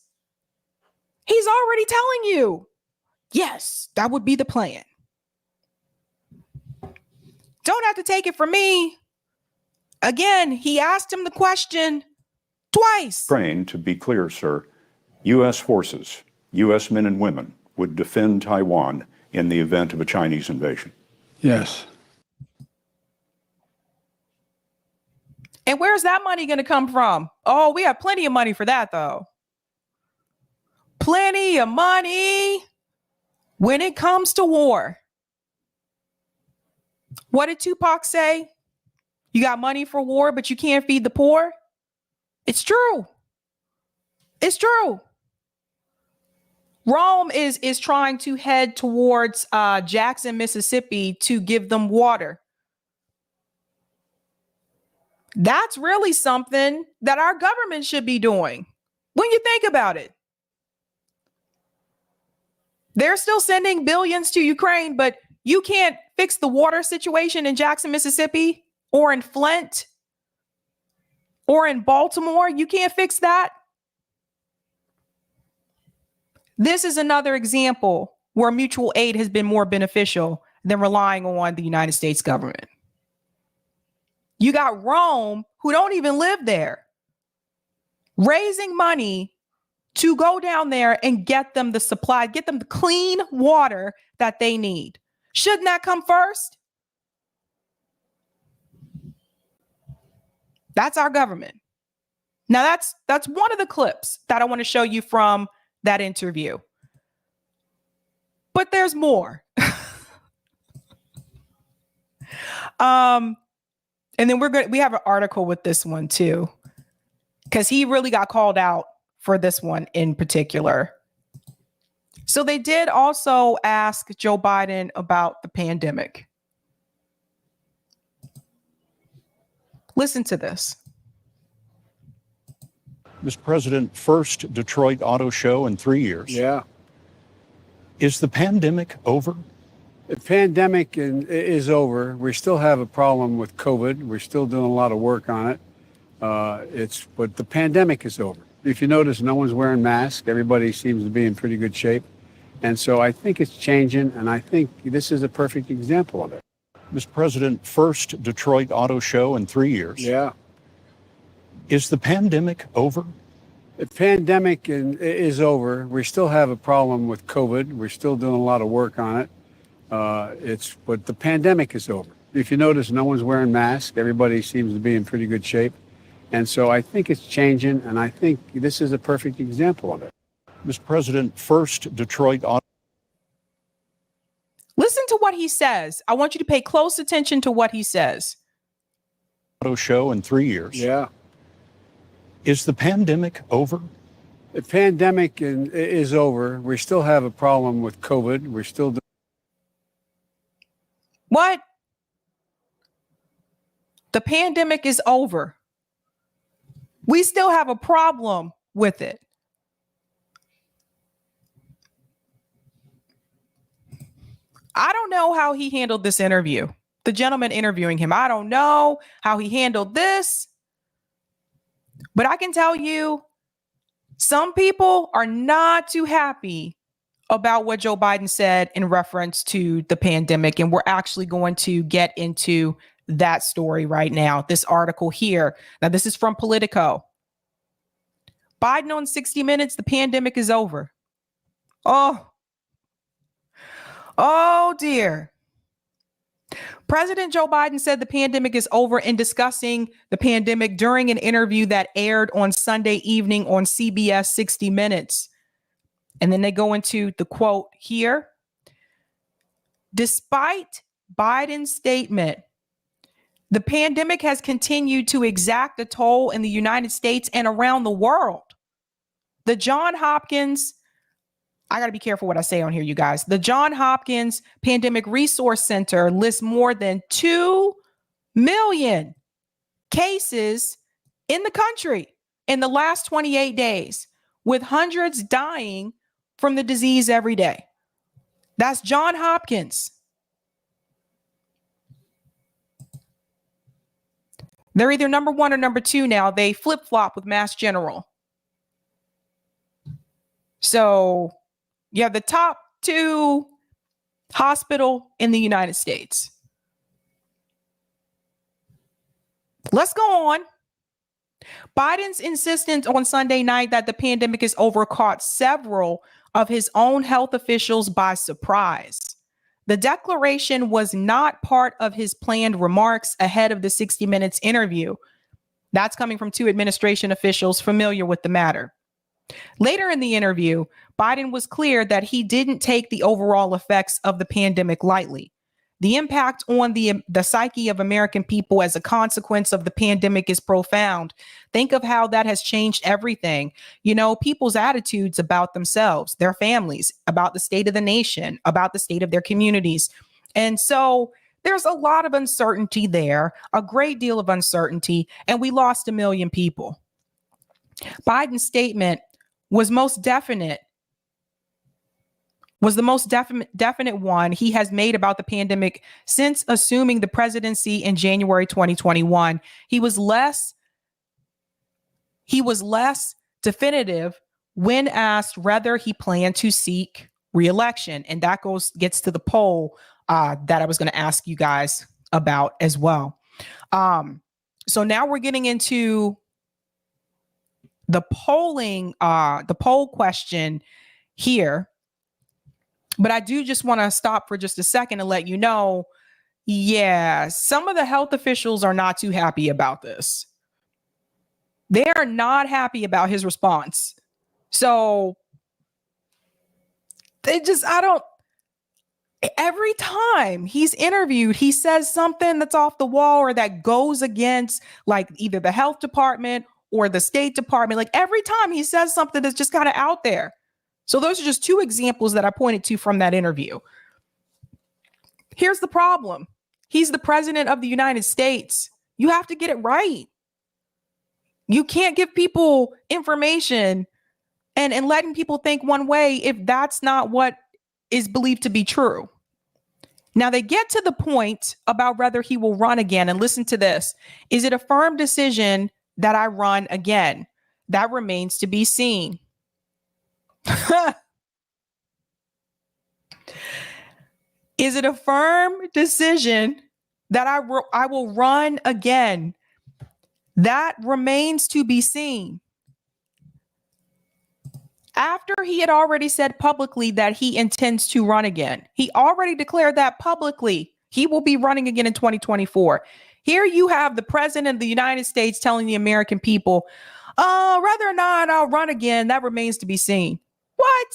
He's already telling you, yes, that would be the plan. Don't have to take it from me. Again, he asked him the question twice. Ukraine, to be clear, sir, U.S. forces, U.S. men and women would defend Taiwan in the event of a Chinese invasion. Yes. And where's that money going to come from? Oh, we have plenty of money for that, though. Plenty of money when it comes to war. What did Tupac say? You got money for war, but you can't feed the poor? It's true. It's true. Rome is trying to head towards Jackson, Mississippi to give them water. That's really something that our government should be doing when you think about it. They're still sending billions to Ukraine, but you can't fix the water situation in Jackson, Mississippi, or in Flint, or in Baltimore. You can't fix that. This is another example where mutual aid has been more beneficial than relying on the United States government. You got Rome, who don't even live there, raising money to go down there and get them the supply, get them the clean water that they need. Shouldn't that come first? That's our government. Now, that's one of the clips that I want to show you from that interview. But there's more. And then we have an article with this one too, because he really got called out for this one in particular. So they did also ask Joe Biden about the pandemic. Listen to this. Mr. President, first Detroit Auto Show in 3 years. Yeah. Is the pandemic over? The pandemic is over. We still have a problem with COVID. We're still doing a lot of work on it. But the pandemic is over. If you notice, no one's wearing masks. Everybody seems to be in pretty good shape. And so I think it's changing, and I think this is a perfect example of it. Mr. President, first Detroit Auto Show in 3 years. Yeah. Is the pandemic over? The pandemic is over. We still have a problem with COVID. We're still doing a lot of work on it. But the pandemic is over. If you notice, no one's wearing masks. Everybody seems to be in pretty good shape. And so I think it's changing, and I think this is a perfect example of it. Mr. President, first Detroit Auto. Listen to what he says. I want you to pay close attention to what he says. Auto Show in 3 years. Yeah. Is the pandemic over? The pandemic is over. We still have a problem with COVID. We're still What? The pandemic is over. We still have a problem with it. I don't know how he handled this interview. The gentleman interviewing him, I don't know how he handled this. But I can tell you, some people are not too happy about what Joe Biden said in reference to the pandemic. And we're actually going to get into that story right now. This article here. Now, this is from Politico. Biden on 60 Minutes, the pandemic is over. Oh dear. President Joe Biden said the pandemic is over in discussing the pandemic during an interview that aired on Sunday evening on CBS 60 Minutes. And then they go into the quote here. Despite Biden's statement, the pandemic has continued to exact a toll in the United States and around the world. The Johns Hopkins, I got to be careful what I say on here, you guys. The Johns Hopkins Pandemic Resource Center lists more than 2 million cases in the country in the last 28 days, with hundreds dying from the disease every day. That's Johns Hopkins. They're either number one or number two now. They flip-flop with Mass General. So you have the top two hospital in the United States. Let's go on. Biden's insistence on Sunday night that the pandemic is over caught several of his own health officials by surprise. The declaration was not part of his planned remarks ahead of the 60 Minutes interview. That's coming from two administration officials familiar with the matter. Later in the interview, Biden was clear that he didn't take the overall effects of the pandemic lightly. The impact on the psyche of American people as a consequence of the pandemic is profound. Think of how that has changed everything. You know, people's attitudes about themselves, their families, about the state of the nation, about the state of their communities. And so there's a lot of uncertainty there, a great deal of uncertainty, and we lost 1 million people. Biden's statement was the most definite one he has made about the pandemic since assuming the presidency in January 2021. He was less definitive when asked whether he planned to seek re-election. And that gets to the poll that I was going to ask you guys about as well. So now we're getting into the poll question here. But I do just want to stop for just a second and let you know, yeah, some of the health officials are not too happy about this. They are not happy about his response. So every time he's interviewed, he says something that's off the wall or that goes against like either the health department or the State Department. Like every time he says something that's just kind of out there. So those are just two examples that I pointed to from that interview. Here's the problem. He's the president of the United States. You have to get it right. You can't give people information and letting people think one way if that's not what is believed to be true. Now they get to the point about whether he will run again. And listen to this. Is it a firm decision that I run again? That remains to be seen. Is it a firm decision that I will run again? That remains to be seen. After he had already said publicly that he intends to run again, he already declared that publicly. He will be running again in 2024. Here you have the president of the United States telling the American people, whether or not I'll run again, that remains to be seen. What?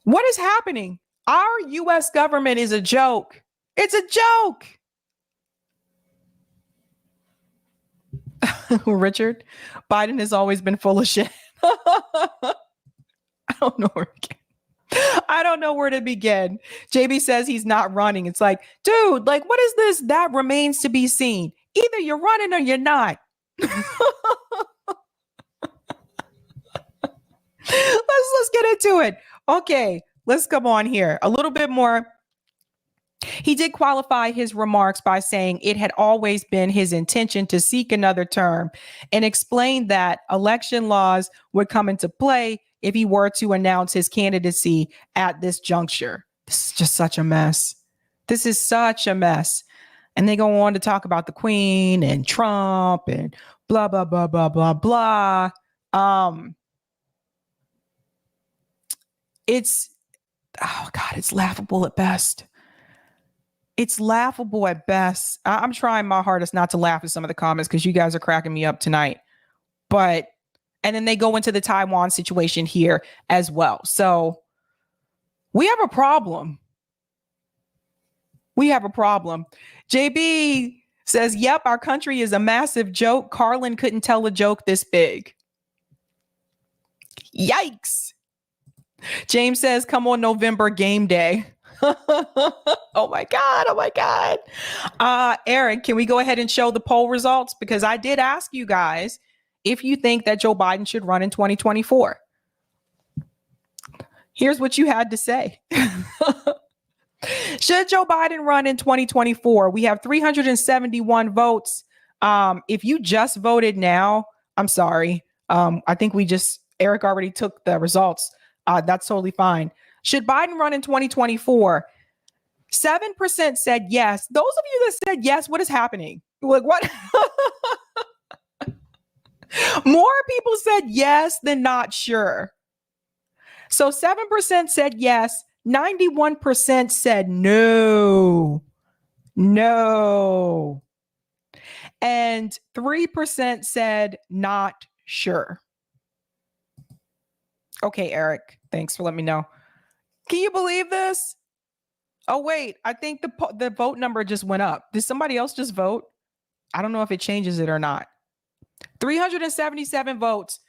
What is happening? Our U.S. government is a joke. It's a joke. Richard, Biden has always been full of shit. I don't know where to begin. JB says he's not running. It's like, dude, like, what is this? That remains to be seen. Either you're running or you're not. Let's get into it. Okay, let's come on here. A little bit more. He did qualify his remarks by saying it had always been his intention to seek another term and explained that election laws would come into play if he were to announce his candidacy at this juncture. This is just such a mess. This is such a mess. And they go on to talk about the Queen and Trump and blah, blah, blah, blah, blah, blah. It's laughable at best. It's laughable at best. I'm trying my hardest not to laugh at some of the comments because you guys are cracking me up tonight. And then they go into the Taiwan situation here as well. So we have a problem. We have a problem. JB says, yep, our country is a massive joke. Carlin couldn't tell a joke this big. Yikes. James says, come on November game day. Oh my God. Oh my God. Aaron, can we go ahead and show the poll results? Because I did ask you guys if you think that Joe Biden should run in 2024. Here's what you had to say. Should Joe Biden run in 2024? We have 371 votes. If you just voted now, I'm sorry. I think Eric already took the results. That's totally fine. Should Biden run in 2024? 7% said yes. Those of you that said yes, what is happening? Like what? More people said yes than not sure. So 7% said yes. 91% said no. No. And 3% said not sure. Okay, Eric, thanks for letting me know. Can you believe this? Oh, wait, I think the vote number just went up. Did somebody else just vote? I don't know if it changes it or not. 377 votes.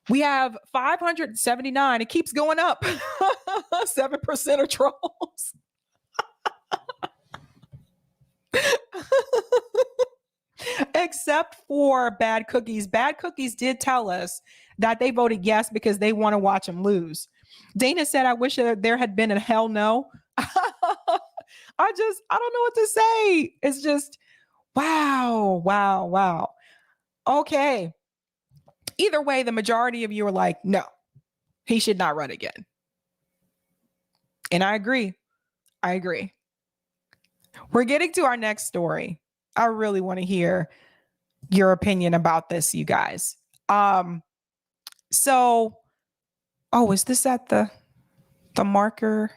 We have 579. It keeps going up. 7% are trolls. Except for Bad Cookies. Bad Cookies did tell us that they voted yes because they want to watch them lose. Dana said, I wish there had been a hell no. I don't know what to say. It's just, wow. Okay. Either way, the majority of you are like, no, he should not run again. And I agree. We're getting to our next story. I really want to hear your opinion about this, you guys. Is this at the marker?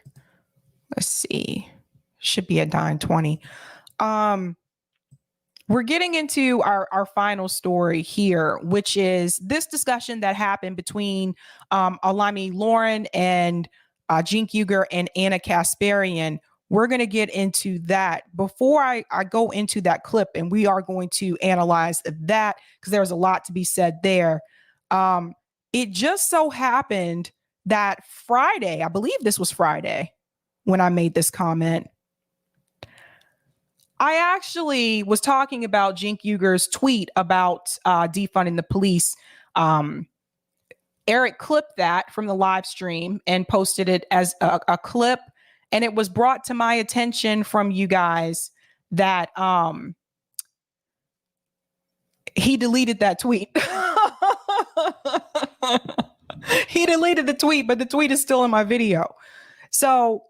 Let's see. Should be at 9:20. We're getting into our final story here, which is this discussion that happened between Olayemi Olurin and Cenk Uygur and Anna Kasparian. We're going to get into that. Before I go into that clip, and we are going to analyze that because there's a lot to be said there. It just so happened that Friday, I believe this was Friday when I made this comment, I actually was talking about Cenk Uygur's tweet about defunding the police. Eric clipped that from the live stream and posted it as a clip. And it was brought to my attention from you guys that he deleted that tweet. He deleted the tweet, but the tweet is still in my video. So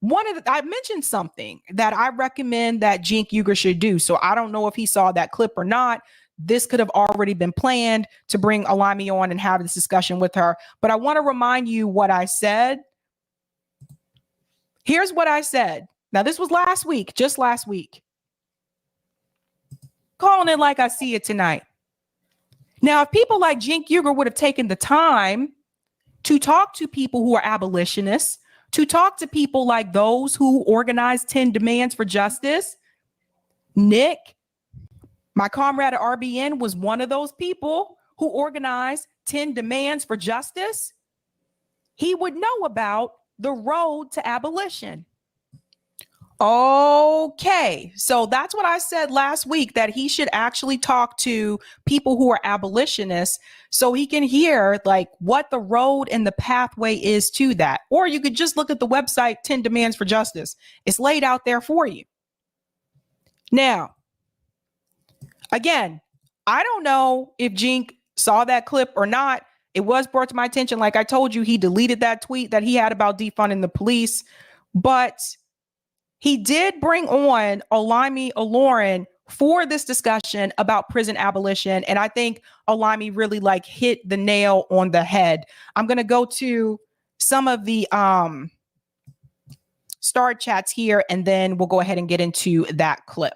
I mentioned something that I recommend that Cenk Uygur should do. So I don't know if he saw that clip or not. This could have already been planned to bring Olayemi on and have this discussion with her. But I want to remind you what I said. Here's what I said. Now, this was just last week. Calling it like I see it tonight. Now, if people like Cenk Uygur would have taken the time to talk to people who are abolitionists, to talk to people like those who organized 10 demands for justice, Nick, my comrade at RBN, was one of those people who organized 10 demands for justice. He would know about the road to abolition. Okay, so that's what I said last week, that he should actually talk to people who are abolitionists so he can hear like what the road and the pathway is to that. Or you could just look at the website 10 Demands for Justice. It's laid out there for you. Now, again, I don't know if Cenk saw that clip or not. It was brought to my attention. Like I told you, he deleted that tweet that he had about defunding the police, but he did bring on Olayemi Olurin for this discussion about prison abolition. And I think Olayemi really hit the nail on the head. I'm going to go to some of the star chats here, and then we'll go ahead and get into that clip.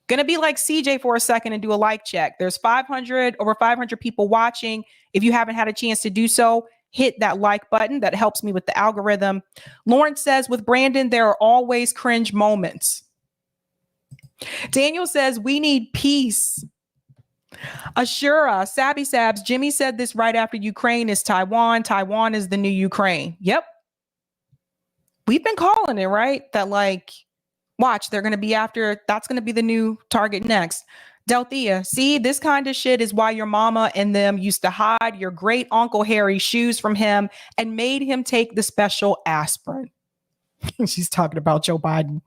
Going to be like CJ for a second and do a like check. There's over 500 people watching. If you haven't had a chance to do so, hit that like button. That helps me with the algorithm. Lawrence says, with Brandon, there are always cringe moments. Daniel says, we need peace. Ashura, Sabby Sabs, Jimmy said this right after Ukraine is Taiwan. Taiwan is the new Ukraine. Yep. We've been calling it, right? That watch, they're going to be that's going to be the new target next. Delthea, see, this kind of shit is why your mama and them used to hide your great Uncle Harry's shoes from him and made him take the special aspirin. She's talking about Joe Biden.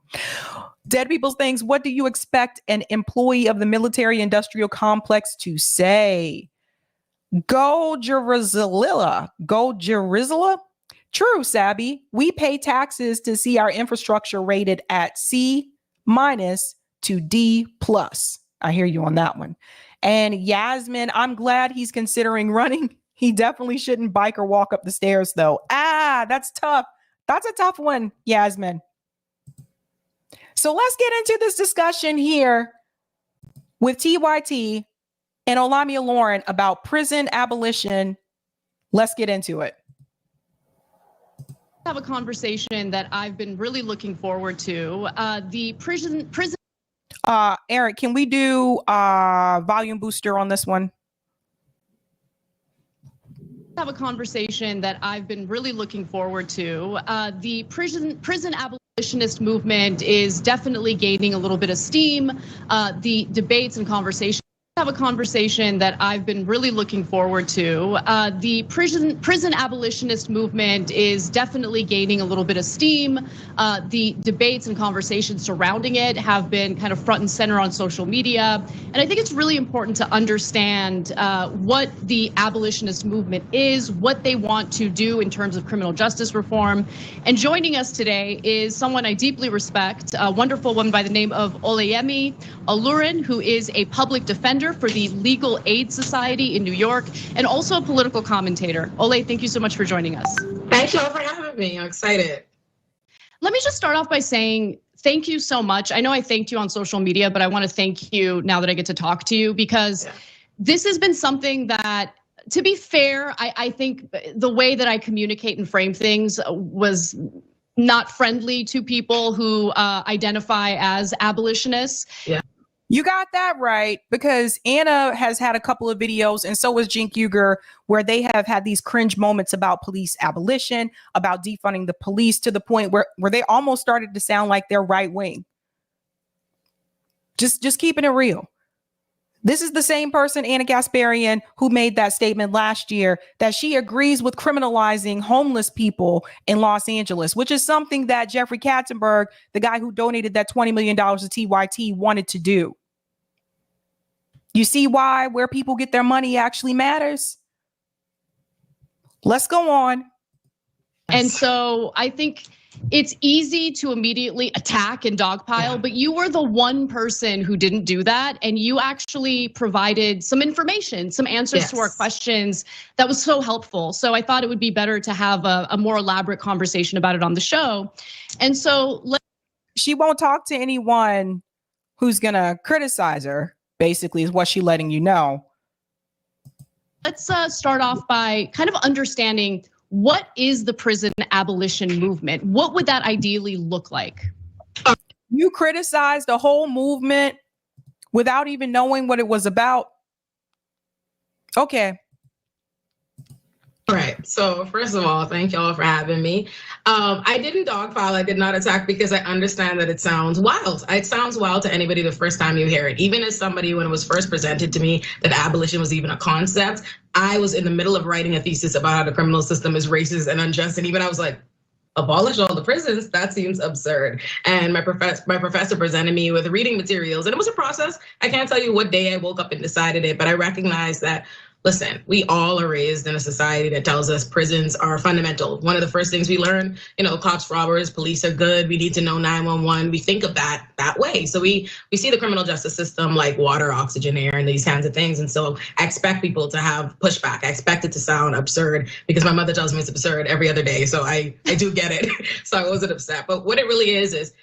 Dead People's Things. What do you expect an employee of the military industrial complex to say? Go Jerusalem. Go Jerusalem. True, Sabby. We pay taxes to see our infrastructure rated at C- to D+. I hear you on that one. And Yasmin, I'm glad he's considering running. He definitely shouldn't bike or walk up the stairs, though. That's tough. That's a tough one, Yasmin. So let's get into this discussion here with TYT and Olayemi Olurin about prison abolition. Let's get into it. Have a conversation that I've been really looking forward to. The prison. Eric, can we do volume booster on this one? Have a conversation that I've been really looking forward to. The prison abolitionist movement is definitely gaining a little bit of steam. The debates and conversations. Have a conversation that I've been really looking forward to. The prison abolitionist movement is definitely gaining a little bit of steam. The debates and conversations surrounding it have been kind of front and center on social media. And I think it's really important to understand what the abolitionist movement is, what they want to do in terms of criminal justice reform. And joining us today is someone I deeply respect, a wonderful woman by the name of Olayemi Olurin, who is a public defender for the Legal Aid Society in New York, and also a political commentator. Ole, thank you so much for joining us. Thank you all for having me. I'm excited. Let me just start off by saying thank you so much. I know I thanked you on social media, but I want to thank you now that I get to talk to you, because this has been something that, to be fair, I think the way that I communicate and frame things was not friendly to people who identify as abolitionists. Yeah. You got that right, because Anna has had a couple of videos, and so has Cenk Uygur, where they have had these cringe moments about police abolition, about defunding the police, to the point where they almost started to sound like they're right wing. Just keeping it real. This is the same person, Anna Kasparian, who made that statement last year that she agrees with criminalizing homeless people in Los Angeles, which is something that Jeffrey Katzenberg, the guy who donated that $20 million to TYT, wanted to do. You see why where people get their money actually matters? Let's go on. And so I think it's easy to immediately attack and dogpile, but you were the one person who didn't do that. And you actually provided some information, some answers to our questions that was so helpful. So I thought it would be better to have a more elaborate conversation about it on the show. And so she won't talk to anyone who's gonna criticize her, basically, is what she's letting you know. Let's start off by kind of understanding, what is the prison abolition movement? What would that ideally look like? You criticized the whole movement without even knowing what it was about. Okay. All right. So first of all, thank y'all for having me. I didn't dogpile. I did not attack, because I understand that it sounds wild. It sounds wild to anybody the first time you hear it. Even as somebody, when it was first presented to me that abolition was even a concept, I was in the middle of writing a thesis about how the criminal system is racist and unjust. And even I was like, abolish all the prisons? That seems absurd. And my professor presented me with reading materials, and it was a process. I can't tell you what day I woke up and decided it, but I recognized that, listen, we all are raised in a society that tells us prisons are fundamental. One of the first things we learn, cops, robbers, police are good. We need to know 911. We think of that way. So we see the criminal justice system like water, oxygen, air, and these kinds of things. And so I expect people to have pushback. I expect it to sound absurd, because my mother tells me it's absurd every other day. So I do get it. So I wasn't upset. But what it really is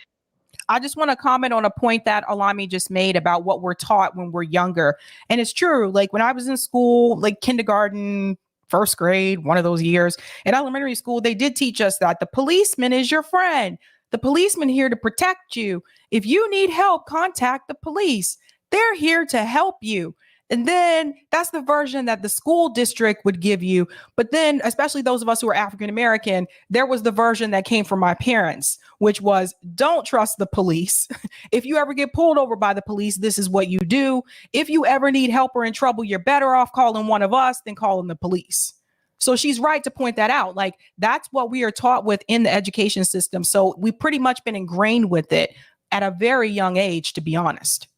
I just want to comment on a point that Olayemi just made about what we're taught when we're younger. And it's true. Like when I was in school, like kindergarten, first grade, one of those years, in elementary school, they did teach us that the policeman is your friend. The policeman here to protect you. If you need help, contact the police. They're here to help you. And then that's the version that the school district would give you. But then, especially those of us who are African-American, there was the version that came from my parents, which was, don't trust the police. If you ever get pulled over by the police, this is what you do. If you ever need help or in trouble, you're better off calling one of us than calling the police. So she's right to point that out. Like, that's what we are taught with in the education system. So we've pretty much been ingrained with it at a very young age, to be honest.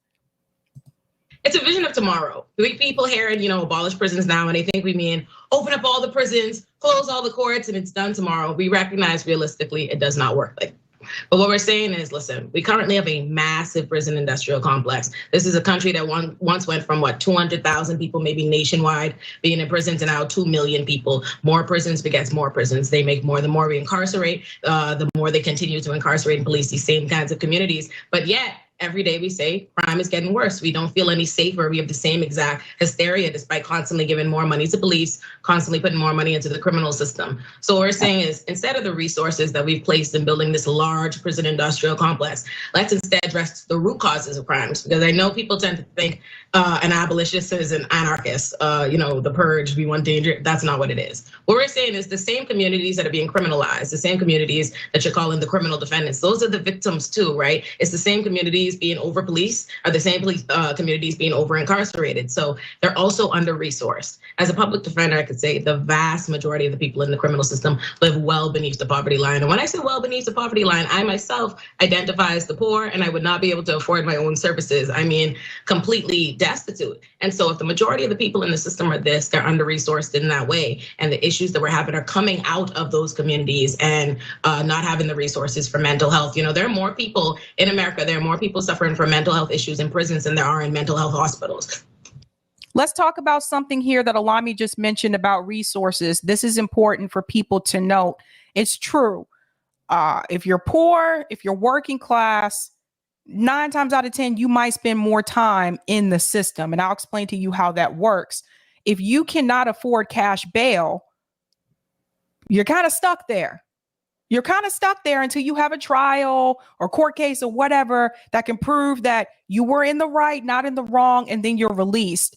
It's a vision of tomorrow. We people hear it, abolish prisons now, and they think we mean open up all the prisons, close all the courts, and it's done tomorrow. We recognize realistically it does not work like that. But what we're saying is, listen, we currently have a massive prison industrial complex. This is a country that once went from 200,000 people, maybe nationwide, being in prison to now 2 million people. More prisons begets more prisons. They make more. The more we incarcerate, the more they continue to incarcerate and police these same kinds of communities. But yet, every day we say crime is getting worse. We don't feel any safer. We have the same exact hysteria despite constantly giving more money to police, constantly putting more money into the criminal system. So what we're saying is, instead of the resources that we've placed in building this large prison industrial complex, let's instead address the root causes of crimes. Because I know people tend to think an abolitionist is an anarchist, the purge, we want danger. That's not what it is. What we're saying is the same communities that are being criminalized, the same communities that you're calling the criminal defendants, those are the victims too, right? It's the same communities being over policed, are the same communities being over incarcerated. So they're also under resourced. As a public defender, I could say the vast majority of the people in the criminal system live well beneath the poverty line. And when I say well beneath the poverty line, I myself identify as the poor, and I would not be able to afford my own services. I mean, completely destitute. And so if the majority of the people in the system are this, they're under resourced in that way. And the issues that we're having are coming out of those communities and not having the resources for mental health. There are more people in America, there are more people suffering from mental health issues in prisons than there are in mental health hospitals. Let's talk about something here that Olayemi just mentioned about resources. This is important for people to note. It's true. If you're poor, if you're working class, 9 times out of 10, you might spend more time in the system. And I'll explain to you how that works. If you cannot afford cash bail, you're kind of stuck there. You're kind of stuck there until you have a trial or court case or whatever that can prove that you were in the right, not in the wrong, and then you're released.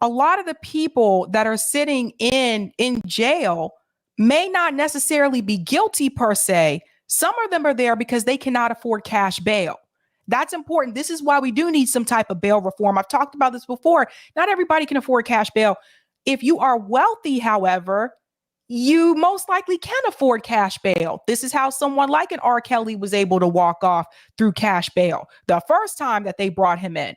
A lot of the people that are sitting in jail may not necessarily be guilty per se. Some of them are there because they cannot afford cash bail. That's important. This is why we do need some type of bail reform. I've talked about this before. Not everybody can afford cash bail. If you are wealthy, however, you most likely can afford cash bail. This is how someone like an R. Kelly was able to walk off through cash bail the first time that they brought him in.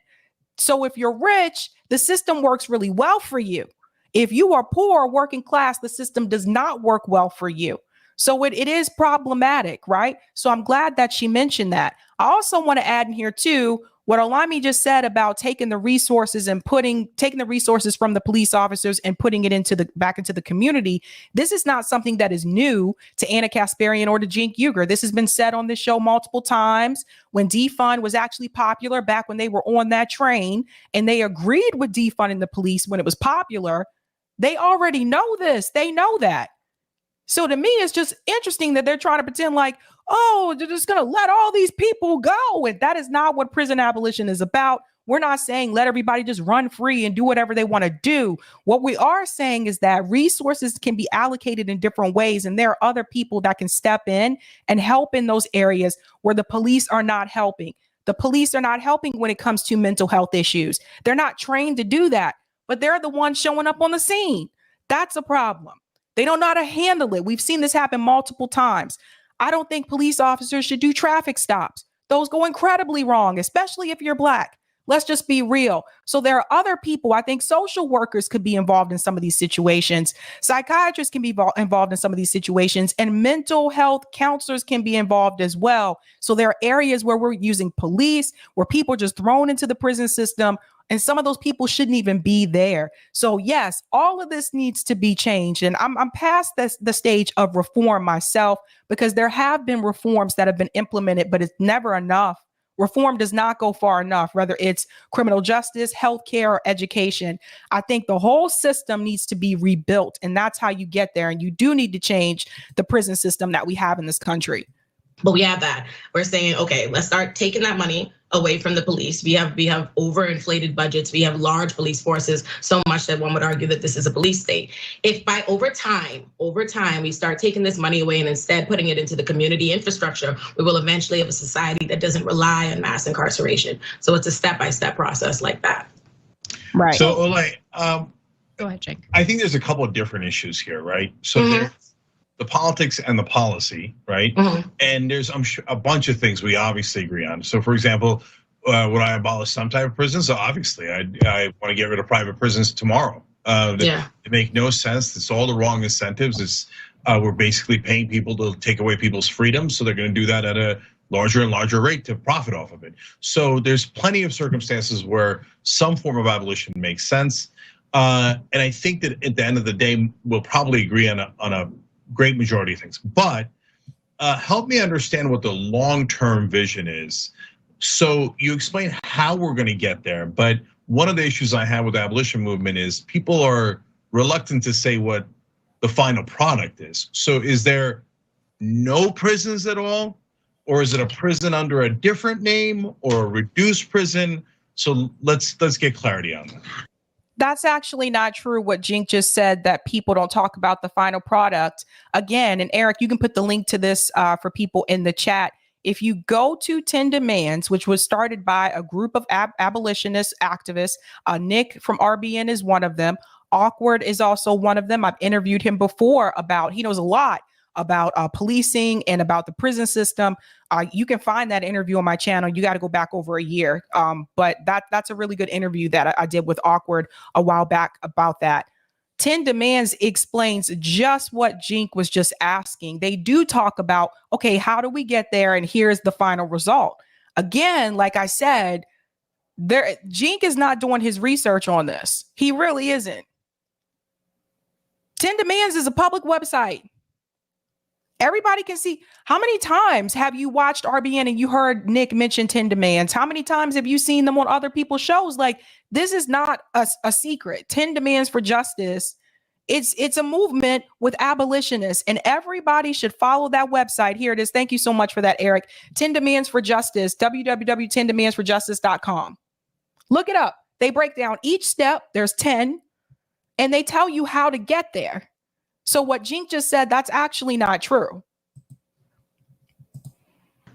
So if you're rich, the system works really well for you. If you are poor, working class, the system does not work well for you. So it is problematic, right? So I'm glad that she mentioned that. I also want to add in here too, what Olayemi just said about taking the resources and taking the resources from the police officers and putting it back into the community. This is not something that is new to Anna Kasparian or to Cenk Uygur. This has been said on this show multiple times. When defund was actually popular, back when they were on that train, and they agreed with defunding the police when it was popular, they already know this. They know that. So to me, it's just interesting that they're trying to pretend like, oh, they're just going to let all these people go. And that is not what prison abolition is about. We're not saying let everybody just run free and do whatever they want to do. What we are saying is that resources can be allocated in different ways. And there are other people that can step in and help in those areas where the police are not helping. The police are not helping when it comes to mental health issues. They're not trained to do that, but they're the ones showing up on the scene. That's a problem. They don't know how to handle it. We've seen this happen multiple times. I don't think police officers should do traffic stops. Those go incredibly wrong, especially if you're Black. Let's just be real. So there are other people. I think social workers could be involved in some of these situations. Psychiatrists can be involved in some of these situations, and mental health counselors can be involved as well. So there are areas where we're using police, where people are just thrown into the prison system, and some of those people shouldn't even be there. So yes, all of this needs to be changed. And I'm past the stage of reform myself, because there have been reforms that have been implemented, but it's never enough. Reform does not go far enough, whether it's criminal justice, healthcare, or education. I think the whole system needs to be rebuilt, and that's how you get there. And you do need to change the prison system that we have in this country. But we have that. We're saying, okay, let's start taking that money away from the police. We have overinflated budgets. We have large police forces, so much that one would argue that this is a police state. If by over time, we start taking this money away and instead putting it into the community infrastructure, we will eventually have a society that doesn't rely on mass incarceration. So it's a step-by-step process like that. Right. So Olay, Go ahead, Cenk. I think there's a couple of different issues here, right? So there's the politics and the policy, right? And there's I'm sure a bunch of things we obviously agree on. So for example, would I abolish some type of prisons? So obviously, I want to get rid of private prisons tomorrow. They make no sense. It's all the wrong incentives. It's we're basically paying people to take away people's freedom, so they're going to do that at a larger and larger rate to profit off of it. So there's plenty of circumstances where some form of abolition makes sense. And I think that at the end of the day, we'll probably agree on a great majority of things. But help me understand what the long-term vision is. So you explain how we're going to get there, but one of the issues I have with the abolition movement is people are reluctant to say what the final product is. So is there no prisons at all? Or is it a prison under a different name or a reduced prison? So let's get clarity on that. That's actually not true what Cenk just said, that people don't talk about the final product. Again, and Eric, you can put the link to this for people in the chat. If you go to 10 Demands, which was started by a group of abolitionist activists, Nick from RBN is one of them. Awkward is also one of them. I've interviewed him before he knows a lot about policing and about the prison system. You can find that interview on my channel. You got to go back over a year. But that's a really good interview that I did with Awkward a while back about that. 10 Demands explains just what Cenk was just asking. They do talk about, okay, how do we get there? And here's the final result. Again, like I said, Cenk is not doing his research on this. He really isn't. 10 Demands is a public website. Everybody can see. How many times have you watched RBN and you heard Nick mention 10 Demands? How many times have you seen them on other people's shows? Like, this is not a secret. 10 Demands for Justice. It's a movement with abolitionists, and everybody should follow that website. Here it is. Thank you so much for that, Eric. 10 Demands for Justice, www.10demandsforjustice.com. Look it up. They break down each step. There's 10, and they tell you how to get there. So what Cenk just said, that's actually not true.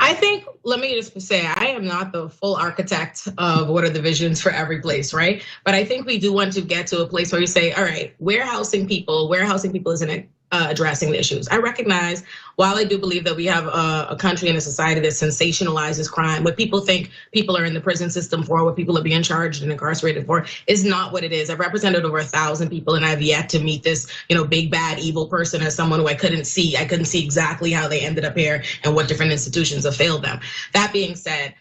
I think, let me just say, I am not the full architect of what are the visions for every place, right? But I think we do want to get to a place where you say, all right, warehousing people isn't addressing the issues. I recognize, while I do believe that we have a country and a society that sensationalizes crime, what people think people are in the prison system for, what people are being charged and incarcerated for, is not what it is. I've represented over 1,000 people, and I've yet to meet this, big bad evil person as someone who I couldn't see exactly how they ended up here and what different institutions have failed them. That being said,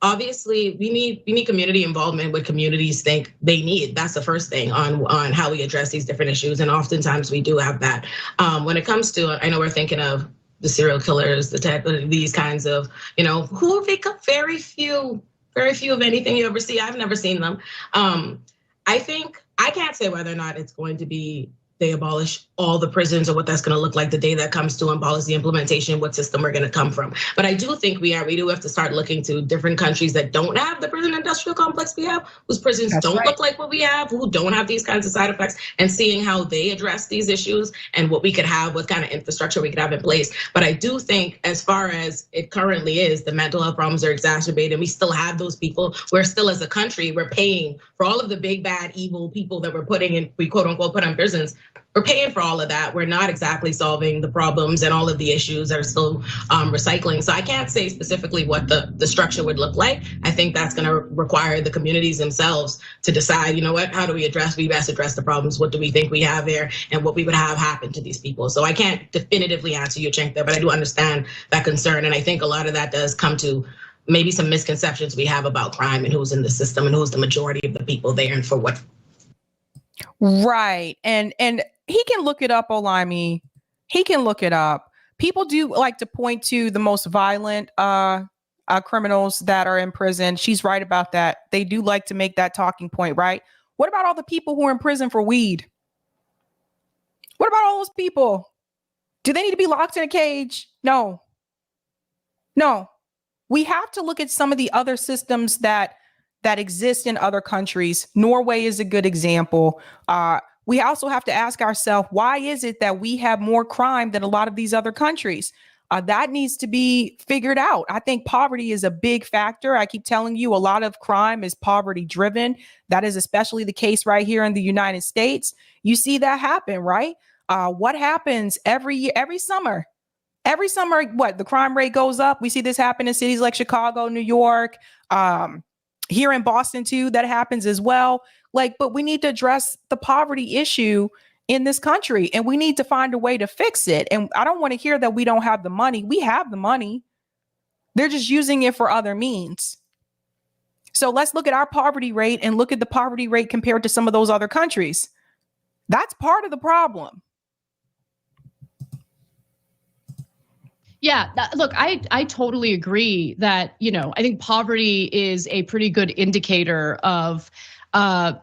obviously, we need community involvement, what communities think they need. That's the first thing on how we address these different issues, and oftentimes we do have that. When it comes to, I know we're thinking of the serial killers, these kinds of, who make up very few of anything you ever see. I've never seen them. I think I can't say whether or not it's going to be they abolish all the prisons or what that's going to look like the day that comes to, and policy implementation, what system we're going to come from. But I do think we do have to start looking to different countries that don't have the prison industrial complex we have, whose prisons don't look like what we have, who don't have these kinds of side effects, and seeing how they address these issues and what we could have, what kind of infrastructure we could have in place. But I do think, as far as it currently is, the mental health problems are exacerbated. We still have those people. We're still, as a country, we're paying for all of the big, bad, evil people that we're putting in, we quote unquote put on prisons. We're paying for all of that. We're not exactly solving the problems, and all of the issues are still recycling. So I can't say specifically what the structure would look like. I think that's going to require the communities themselves to decide, how do we best address the problems? What do we think we have there, and what we would have happen to these people? So I can't definitively answer you, Cenk, there, but I do understand that concern. And I think a lot of that does come to maybe some misconceptions we have about crime and who's in the system and who's the majority of the people there and for what. Right. And he can look it up, Olayemi. He can look it up. People do like to point to the most violent criminals that are in prison. She's right about that. They do like to make that talking point, right? What about all the people who are in prison for weed? What about all those people? Do they need to be locked in a cage? No. We have to look at some of the other systems that exist in other countries. Norway is a good example. We also have to ask ourselves, why is it that we have more crime than a lot of these other countries? That needs to be figured out. I think poverty is a big factor. I keep telling you, a lot of crime is poverty driven. That is especially the case right here in the United States. You see that happen, right? What happens every year, every summer? Every summer, what? The crime rate goes up. We see this happen in cities like Chicago, New York, here in Boston too. That happens as well. But we need to address the poverty issue in this country, and we need to find a way to fix it. And I don't want to hear that we don't have the money. We have the money. They're just using it for other means. So let's look at our poverty rate and look at the poverty rate compared to some of those other countries. That's part of the problem. Yeah, look, I totally agree that, I think poverty is a pretty good indicator of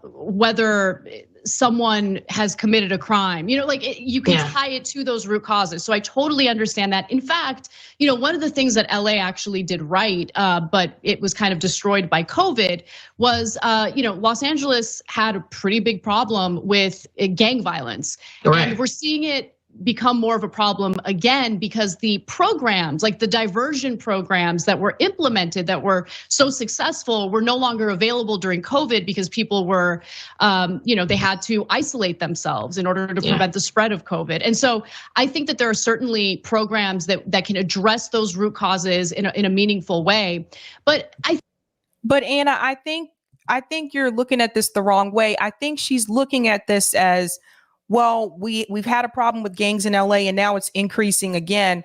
whether someone has committed a crime. You can tie it to those root causes. So I totally understand that. In fact, one of the things that LA actually did right, but it was kind of destroyed by COVID, was Los Angeles had a pretty big problem with gang violence. Right. And we're seeing it become more of a problem again because the programs, like the diversion programs that were implemented that were so successful, were no longer available during COVID because people were, they had to isolate themselves in order to prevent the spread of COVID. And so I think that there are certainly programs that can address those root causes in a meaningful way. But Anna, I think you're looking at this the wrong way. I think she's looking at this as, well, we've had a problem with gangs in LA and now it's increasing again.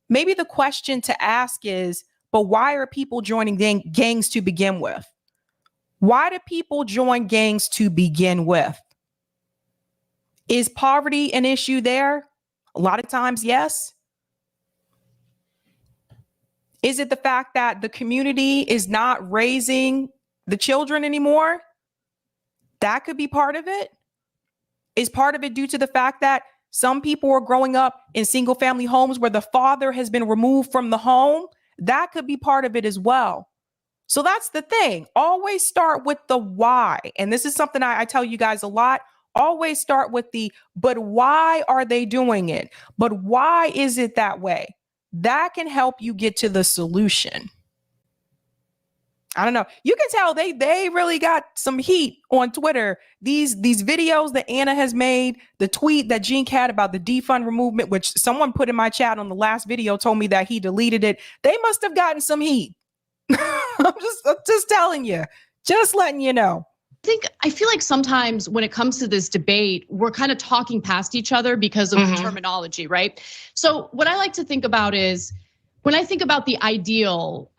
Maybe the question to ask is, but why are people joining gangs to begin with? Why do people join gangs to begin with? Is poverty an issue there? A lot of times, yes. Is it the fact that the community is not raising the children anymore? That could be part of it. Is part of it due to the fact that some people are growing up in single family homes where the father has been removed from the home? That could be part of it as well. So that's the thing. Always start with the why. And this is something I tell you guys a lot. Always start with but why are they doing it? But why is it that way? That can help you get to the solution. I don't know. You can tell they really got some heat on Twitter. These videos that Anna has made, the tweet that Cenk had about the defund movement, which someone put in my chat on the last video, told me that he deleted it. They must have gotten some heat. I'm just telling you, just letting you know. I feel like sometimes when it comes to this debate, we're kind of talking past each other because of the terminology, right? So what I like to think about is, when I think about the ideal,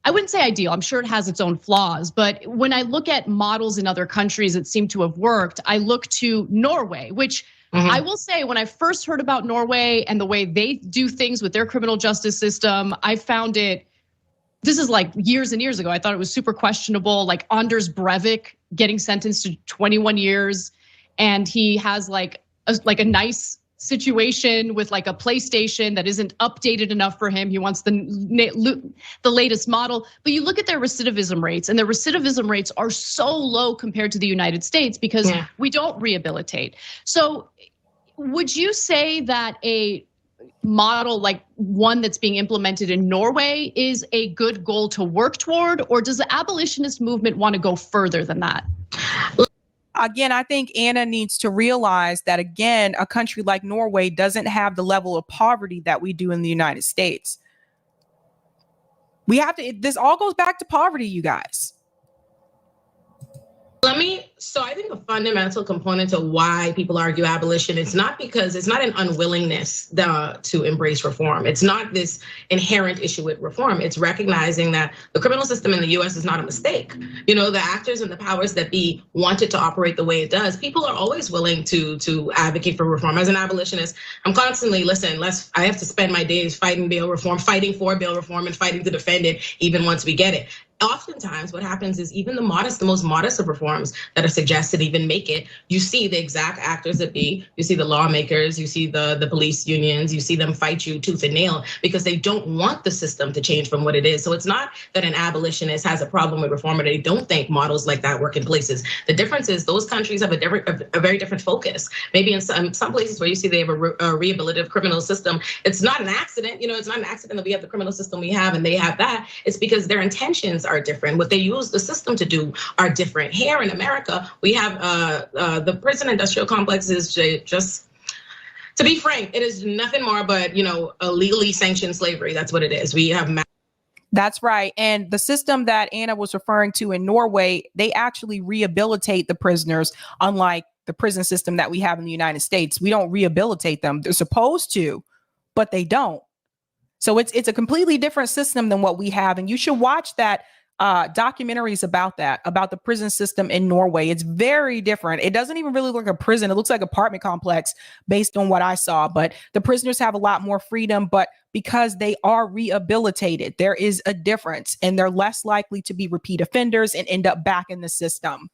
I wouldn't say ideal, I'm sure it has its own flaws, but when I look at models in other countries that seem to have worked, I look to Norway, which I will say, when I first heard about Norway and the way they do things with their criminal justice system, I found this is like years and years ago, I thought it was super questionable, like Anders Breivik getting sentenced to 21 years, and he has like a nice situation with like a PlayStation that isn't updated enough for him. He wants the latest model. But you look at their recidivism rates, and their recidivism rates are so low compared to the United States because we don't rehabilitate. So would you say that a model like one that's being implemented in Norway is a good goal to work toward, or does the abolitionist movement want to go further than that? Again, I think Anna needs to realize that, again, a country like Norway doesn't have the level of poverty that we do in the United States. This all goes back to poverty, you guys. So I think a fundamental component to why people argue abolition, it's not an unwillingness to embrace reform. It's not this inherent issue with reform. It's recognizing that the criminal system in the US is not a mistake. The actors and the powers that be want it to operate the way it does. People are always willing to advocate for reform. As an abolitionist, I'm constantly, I have to spend my days fighting for bail reform, and fighting to defend it even once we get it. oftentimes what happens is even the most modest of reforms that are suggested even make it, you see the exact actors that be, you see the lawmakers, you see the police unions, you see them fight you tooth and nail because they don't want the system to change from what it is. So it's not that an abolitionist has a problem with reform or they don't think models like that work in places. The difference is those countries have a very different focus. Maybe in some places where you see they have a rehabilitative criminal system, it's not an accident. It's not an accident that we have the criminal system we have and they have that. It's because their intentions are different. What they use the system to do are different. Here in America, we have the prison industrial complex is just, to be frank, it is nothing more but, illegally sanctioned slavery. That's what it is. We have. That's right. And the system that Anna was referring to in Norway, they actually rehabilitate the prisoners, unlike the prison system that we have in the United States. We don't rehabilitate them. They're supposed to, but they don't. So it's a completely different system than what we have. And you should watch that documentaries about the prison system in Norway. It's very different. It doesn't even really look like a prison. It looks like an apartment complex based on what I saw, but the prisoners have a lot more freedom, but because they are rehabilitated, there is a difference and they're less likely to be repeat offenders and end up back in the system.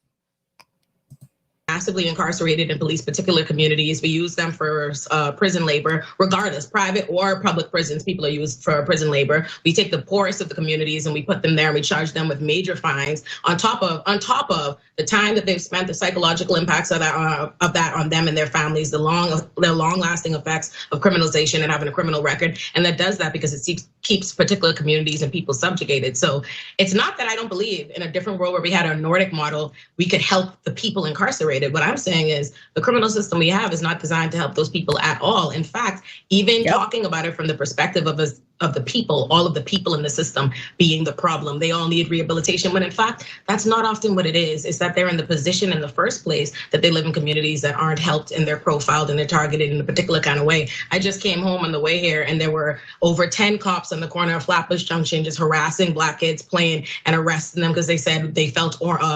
Massively incarcerated in police particular communities. We use them for prison labor, regardless, private or public prisons. People are used for prison labor. We take the poorest of the communities and we put them there and we charge them with major fines on top of the time that they've spent, the psychological impacts of that on them and their families, the long-lasting effects of criminalization and having a criminal record. And that does that because it keeps particular communities and people subjugated. So it's not that I don't believe in a different world where we had a Nordic model, we could help the people incarcerated. What I'm saying is the criminal system we have is not designed to help those people at all. In fact, even talking about it from the perspective of the people, all of the people in the system being the problem, they all need rehabilitation. When in fact, that's not often what it is. It's that they're in the position in the first place that they live in communities that aren't helped and they're profiled and they're targeted in a particular kind of way. I just came home on the way here and there were over 10 cops on the corner of Flatbush Junction just harassing Black kids playing and arresting them because they said they felt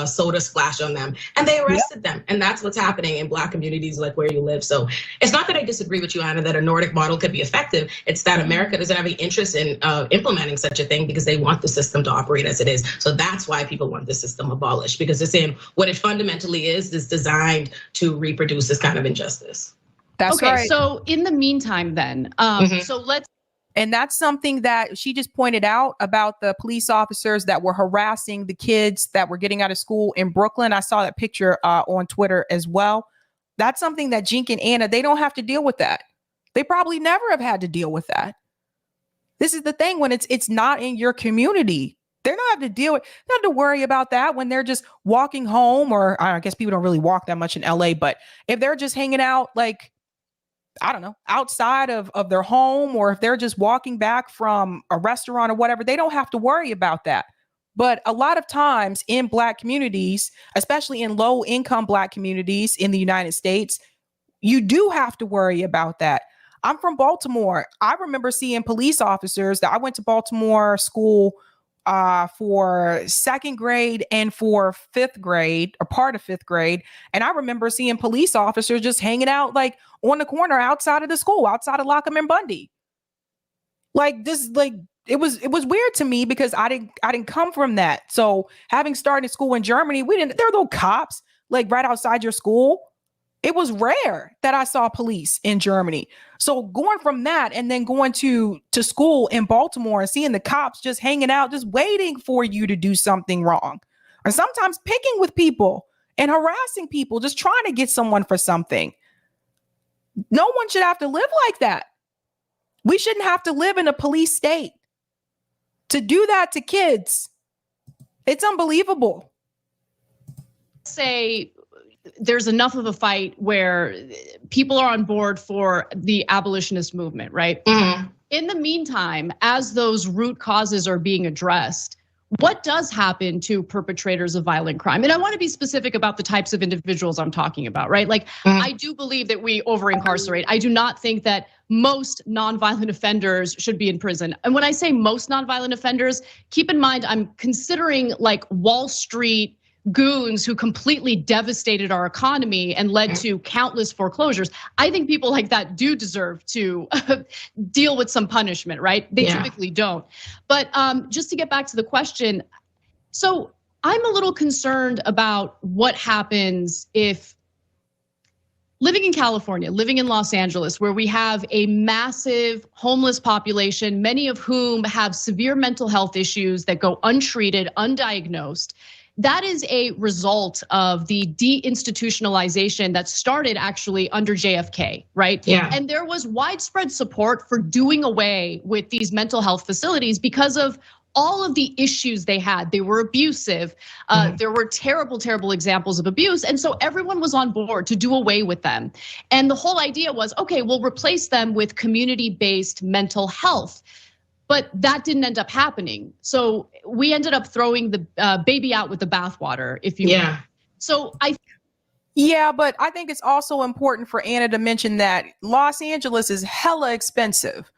soda splash on them and they arrested them. And that's what's happening in Black communities like where you live. So it's not that I disagree with you, Anna, that a Nordic model could be effective. It's that America doesn't have any interest in implementing such a thing because they want the system to operate as it is. So that's why people want the system abolished, because they're saying what it fundamentally is designed to reproduce this kind of injustice. That's right. So in the meantime then, and that's something that she just pointed out about the police officers that were harassing the kids that were getting out of school in Brooklyn. I saw that picture on Twitter as well. That's something that Cenk and Anna, they don't have to deal with that. They probably never have had to deal with that. This is the thing when it's not in your community. They don't have to deal with, they don't have to worry about that when they're just walking home, or I guess people don't really walk that much in LA, but if they're just hanging out, like, I don't know, outside of their home, or if they're just walking back from a restaurant or whatever, they don't have to worry about that. But a lot of times in Black communities, especially in low income Black communities in the United States, you do have to worry about that. I'm from Baltimore. I remember seeing police officers that I went to Baltimore school for second grade and for fifth grade, or part of fifth grade. And I remember seeing police officers just hanging out like on the corner outside of the school, outside of Lockham and Bundy. Like this, like it was weird to me because I didn't come from that. So having started school in Germany, there were no cops like right outside your school. It was rare that I saw police in Germany. So going from that and then going to school in Baltimore and seeing the cops just hanging out, just waiting for you to do something wrong, or sometimes picking with people and harassing people, just trying to get someone for something. No one should have to live like that. We shouldn't have to live in a police state. To do that to kids, it's unbelievable. Say there's enough of a fight where people are on board for the abolitionist movement, right? Mm-hmm. In the meantime, as those root causes are being addressed, what does happen to perpetrators of violent crime? And I want to be specific about the types of individuals I'm talking about, right? Like, I do believe that we over-incarcerate. I do not think that most nonviolent offenders should be in prison. And when I say most nonviolent offenders, keep in mind, I'm considering like Wall Street goons who completely devastated our economy and led to countless foreclosures. I think people like that do deserve to deal with some punishment, right? They typically don't. But just to get back to the question, So I'm a little concerned about what happens if living in California, living in Los Angeles, where we have a massive homeless population, many of whom have severe mental health issues that go untreated, undiagnosed. That is a result of the deinstitutionalization that started actually under JFK, right? Yeah. And there was widespread support for doing away with these mental health facilities because of all of the issues they had. They were abusive. There were terrible, terrible examples of abuse. And so everyone was on board to do away with them. And the whole idea was, okay, we'll replace them with community-based mental health. But that didn't end up happening. So we ended up throwing the baby out with the bathwater, if you will. So Yeah, but I think it's also important for Anna to mention that Los Angeles is hella expensive.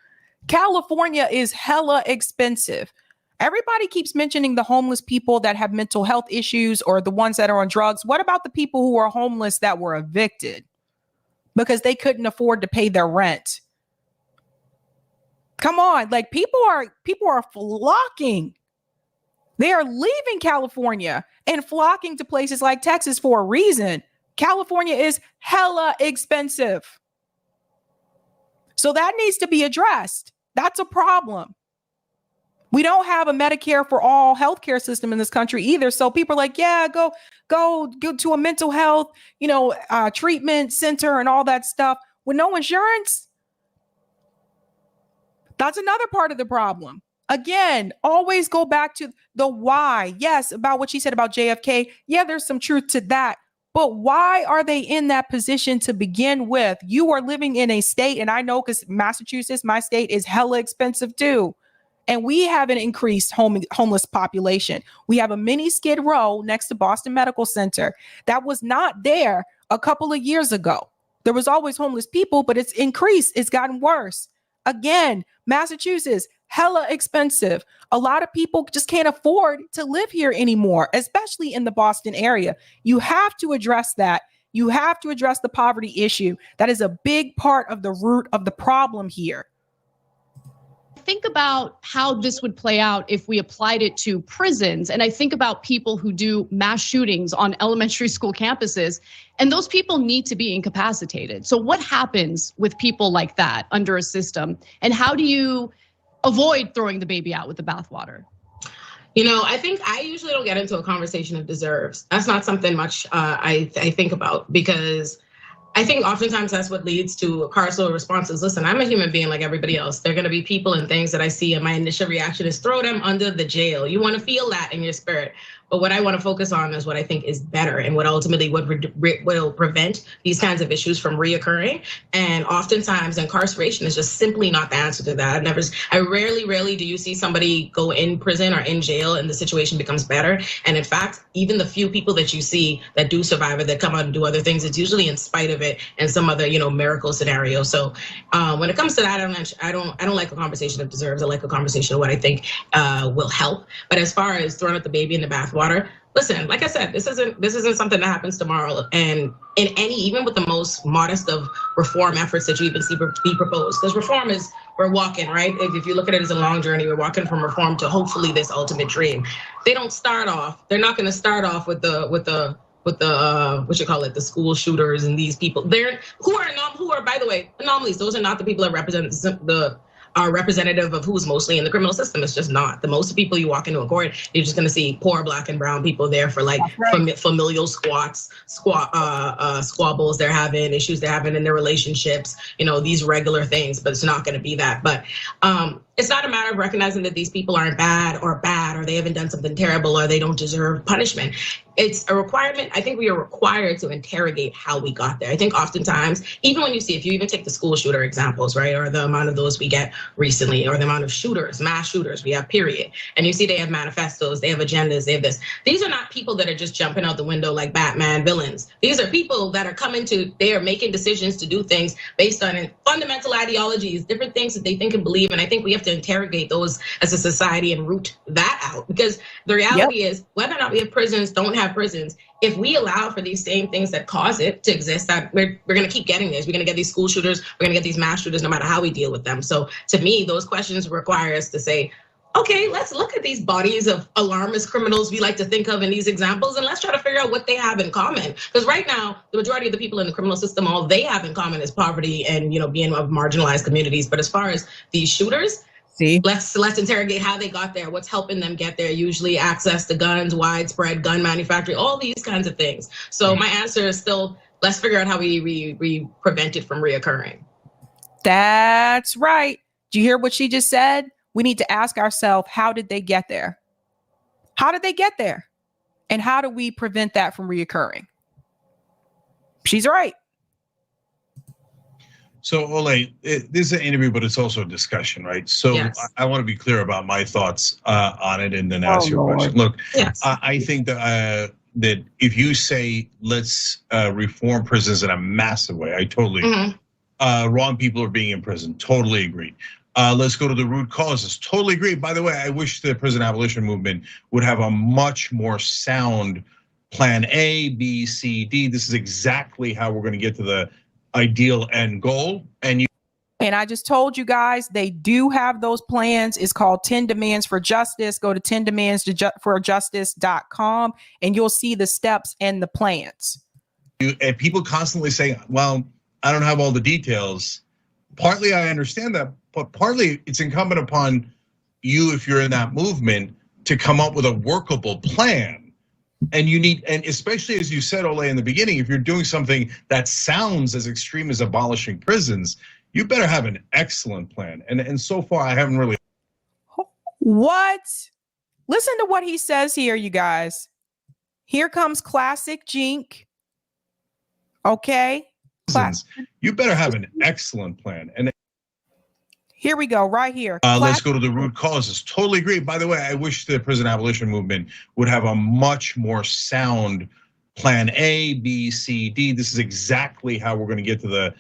California is hella expensive. Everybody keeps mentioning the homeless people that have mental health issues or the ones that are on drugs. What about the people who are homeless that were evicted because they couldn't afford to pay their rent? Come on, like people are flocking. They are leaving California and flocking to places like Texas for a reason. California is hella expensive. So that needs to be addressed. That's a problem. We don't have a Medicare for all healthcare system in this country either. So people are like, yeah, go to a mental health, treatment center and all that stuff with no insurance. That's another part of the problem. Again, always go back to the why. Yes, about what she said about JFK. Yeah, there's some truth to that. But why are they in that position to begin with? You are living in a state, and I know because Massachusetts, my state, is hella expensive too. And we have an increased homeless population. We have a mini Skid Row next to Boston Medical Center that was not there a couple of years ago. There was always homeless people, but it's increased. It's gotten worse. Again, Massachusetts, hella expensive. A lot of people just can't afford to live here anymore, especially in the Boston area. You have to address that. You have to address the poverty issue. That is a big part of the root of the problem here. Think about how this would play out if we applied it to prisons. And I think about people who do mass shootings on elementary school campuses, and those people need to be incapacitated. So what happens with people like that under a system? And how do you avoid throwing the baby out with the bathwater? I think I usually don't get into a conversation of deserves. That's not something much I think about, because I think oftentimes that's what leads to carceral responses. Listen, I'm a human being like everybody else. There are going to be people and things that I see, and my initial reaction is throw them under the jail. You want to feel that in your spirit. But what I want to focus on is what I think is better and what ultimately will prevent these kinds of issues from reoccurring. And oftentimes incarceration is just simply not the answer to that. I rarely do you see somebody go in prison or in jail and the situation becomes better. And in fact, even the few people that you see that do survive it, that come out and do other things, it's usually in spite of it and some other, miracle scenario. So when it comes to that, I don't like a conversation of deserves. I like a conversation of what I think will help. But as far as throwing out the baby in the bathwater, listen, like I said, this isn't something that happens tomorrow. And even with the most modest of reform efforts that you even see be proposed, because reform is, we're walking, right? If you look at it as a long journey, we're walking from reform to hopefully this ultimate dream. They're not going to start off with the the school shooters and these people. Who are, by the way, anomalies. Those are not the people that represent are representative of who's mostly in the criminal system. It's just not. The most people you walk into a court, you're just going to see poor Black and brown people there for familial squabbles they're having, issues they're having in their relationships, these regular things, but it's not going to be that. But it's not a matter of recognizing that these people aren't bad, or they haven't done something terrible, or they don't deserve punishment. It's a requirement. I think we are required to interrogate how we got there. I think oftentimes, even when if you even take the school shooter examples, right, or the amount of those we get recently, or the amount of mass shooters we have, period. And you see they have manifestos, they have agendas, they have this. These are not people that are just jumping out the window like Batman villains. These are people that are they are making decisions to do things based on fundamental ideologies, different things that they think and believe. And I think we have to interrogate those as a society and root that out, because the reality is, whether or not we have prisons, don't have prisons, if we allow for these same things that cause it to exist, that we're going to keep getting this. We're going to get these school shooters, we're going to get these mass shooters, no matter how we deal with them. So to me, those questions require us to say, okay, let's look at these bodies of alarmist criminals we like to think of in these examples, and let's try to figure out what they have in common. Because right now, the majority of the people in the criminal system, all they have in common is poverty and being of marginalized communities. But as far as these shooters, let's interrogate how they got there, what's helping them get there, usually access to guns, widespread gun manufacturing, all these kinds of things. So my answer is still, let's figure out how we prevent it from reoccurring. That's right. Do you hear what she just said? We need to ask ourselves, how did they get there? How did they get there? And how do we prevent that from reoccurring? She's right. So Ole, this is an interview, but it's also a discussion, right? So yes. I want to be clear about my thoughts on it and then ask your question. Look, yes. I think that that if you say let's reform prisons in a massive way, I totally agree. Wrong people are being imprisoned, totally agree. Let's go to the root causes. Totally agree. By the way, I wish the prison abolition movement would have a much more sound plan A, B, C, D. This is exactly how we're going to get to the ideal end goal. And I just told you guys, they do have those plans. It's called 10 Demands for Justice. Go to 10demandsforjustice.com and you'll see the steps and the plans. And people constantly say, well, I don't have all the details. Partly I understand that, but partly it's incumbent upon you, if you're in that movement, to come up with a workable plan. And you need, and especially as you said, Ole, in the beginning, if you're doing something that sounds as extreme as abolishing prisons, you better have an excellent plan. And so far I haven't really. What? Listen to what he says here, you guys. Here comes classic Cenk. Okay. You better have an excellent plan. And here we go, right here. Let's go to the root causes. Totally agree. By the way, I wish the prison abolition movement would have a much more sound plan A, B, C, D. This is exactly how we're going to get to the.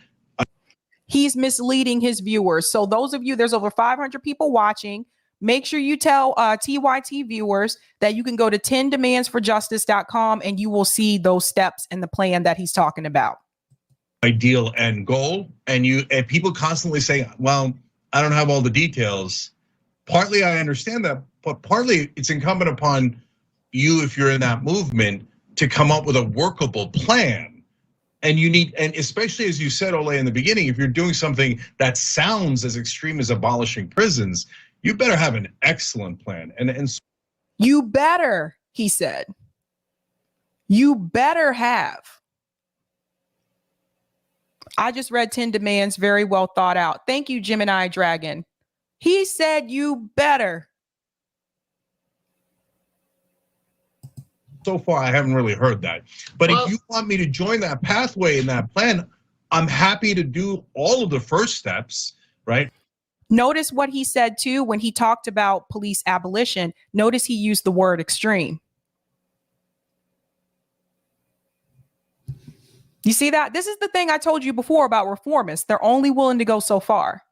He's misleading his viewers. So those of you, there's over 500 people watching. Make sure you tell TYT viewers that you can go to 10demandsforjustice.com and you will see those steps and the plan that he's talking about. Ideal end goal. And people constantly say, well, I don't have all the details. Partly I understand that, but partly it's incumbent upon you, if you're in that movement, to come up with a workable plan. And you need, and especially as you said, Ole, in the beginning, if you're doing something that sounds as extreme as abolishing prisons, you better have an excellent plan. And you better, he said, you better have. I just read 10 Demands, very well thought out. Thank you, Gemini Dragon. He said you better. So far, I haven't really heard that. But if you want me to join that pathway and that plan, I'm happy to do all of the first steps, right? Notice what he said too when he talked about police abolition. Notice he used the word extreme. You see that? This is the thing I told you before about reformists. They're only willing to go so far.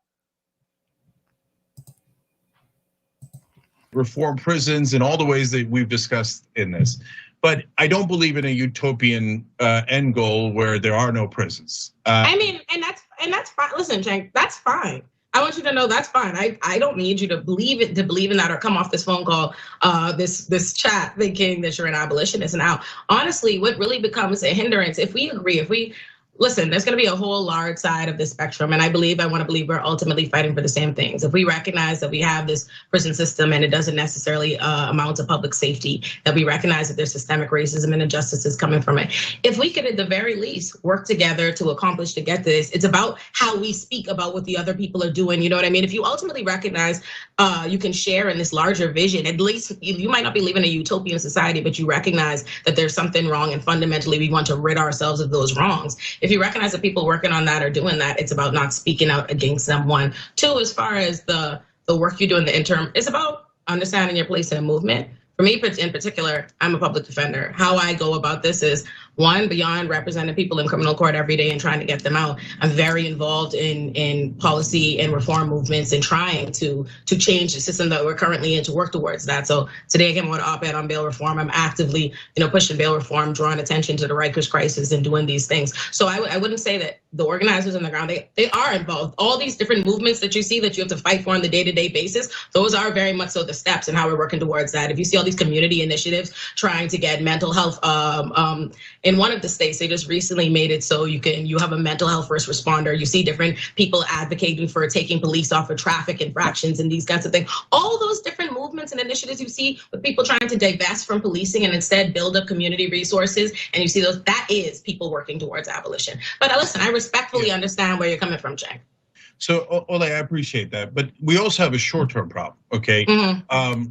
Reform prisons in all the ways that we've discussed in this. But I don't believe in a utopian end goal where there are no prisons. I mean, and that's fine. Listen, Cenk, that's fine. I want you to know that's fine. I don't need you to believe in that or come off this phone call, this chat thinking that you're an abolitionist. And now, honestly, what really becomes a hindrance, if we agree, listen, there's gonna be a whole large side of the spectrum. And I wanna believe we're ultimately fighting for the same things. If we recognize that we have this prison system and it doesn't necessarily amount to public safety, that we recognize that there's systemic racism and injustices coming from it. If we could at the very least work together to accomplish to get this, it's about how we speak about what the other people are doing, you know what I mean? If you ultimately recognize you can share in this larger vision, at least you might not be living in a utopian society, but you recognize that there's something wrong and fundamentally we want to rid ourselves of those wrongs. If you recognize that people working on that are doing that, it's about not speaking out against them. 1, 2, as far as the work you do in the interim, it's about understanding your place in a movement. For me in particular, I'm a public defender. How I go about this is One, beyond representing people in criminal court every day and trying to get them out, I'm very involved in policy and reform movements and trying to change the system that we're currently in to work towards that. So today I came out op-ed on bail reform. I'm actively, pushing bail reform, drawing attention to the Rikers crisis and doing these things. So I wouldn't say that the organizers on the ground, they are involved. All these different movements that you see that you have to fight for on the day-to-day basis, those are very much so the steps and how we're working towards that. If you see all these community initiatives trying to get mental health, in one of the states, they just recently made it so you have a mental health first responder. You see different people advocating for taking police off of traffic infractions and these kinds of things. All those different movements and initiatives you see with people trying to divest from policing and instead build up community resources, and you see those, that is people working towards abolition. But listen, I respectfully understand where you're coming from, Cenk. So, Ole, I appreciate that, but we also have a short-term problem, okay?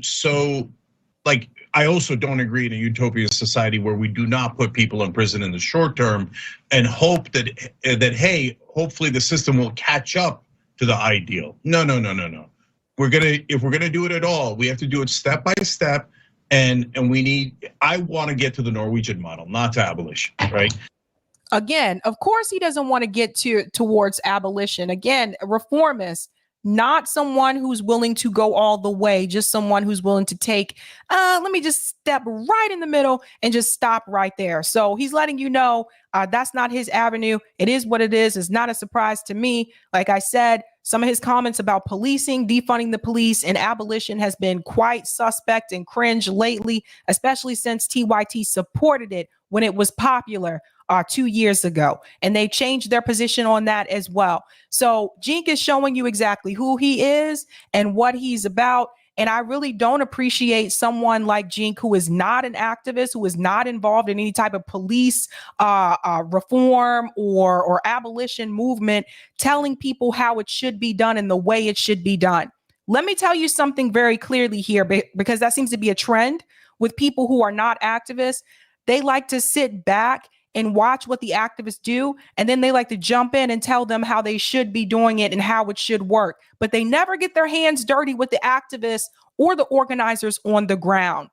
So, like, I also don't agree in a utopian society where we do not put people in prison in the short term and hope that hey, hopefully the system will catch up to the ideal. No. If we're gonna do it at all, we have to do it step by step, and I want to get to the Norwegian model, not to abolition, right? Again, of course, he doesn't want to get towards abolition. Again, a reformist, not someone who's willing to go all the way, just someone who's willing to take, let me just step right in the middle and just stop right there. So he's letting you know that's not his avenue. It is what it is. It's not a surprise to me. Like I said, some of his comments about policing, defunding the police, and abolition has been quite suspect and cringe lately, especially since TYT supported it when it was popular 2 years ago, and they changed their position on that as well. So Cenk is showing you exactly who he is and what he's about. And I really don't appreciate someone like Cenk, who is not an activist, who is not involved in any type of police reform or abolition movement, telling people how it should be done and the way it should be done. Let me tell you something very clearly here, because that seems to be a trend with people who are not activists. They like to sit back and watch what the activists do, and then they like to jump in and tell them how they should be doing it and how it should work. But they never get their hands dirty with the activists or the organizers on the ground.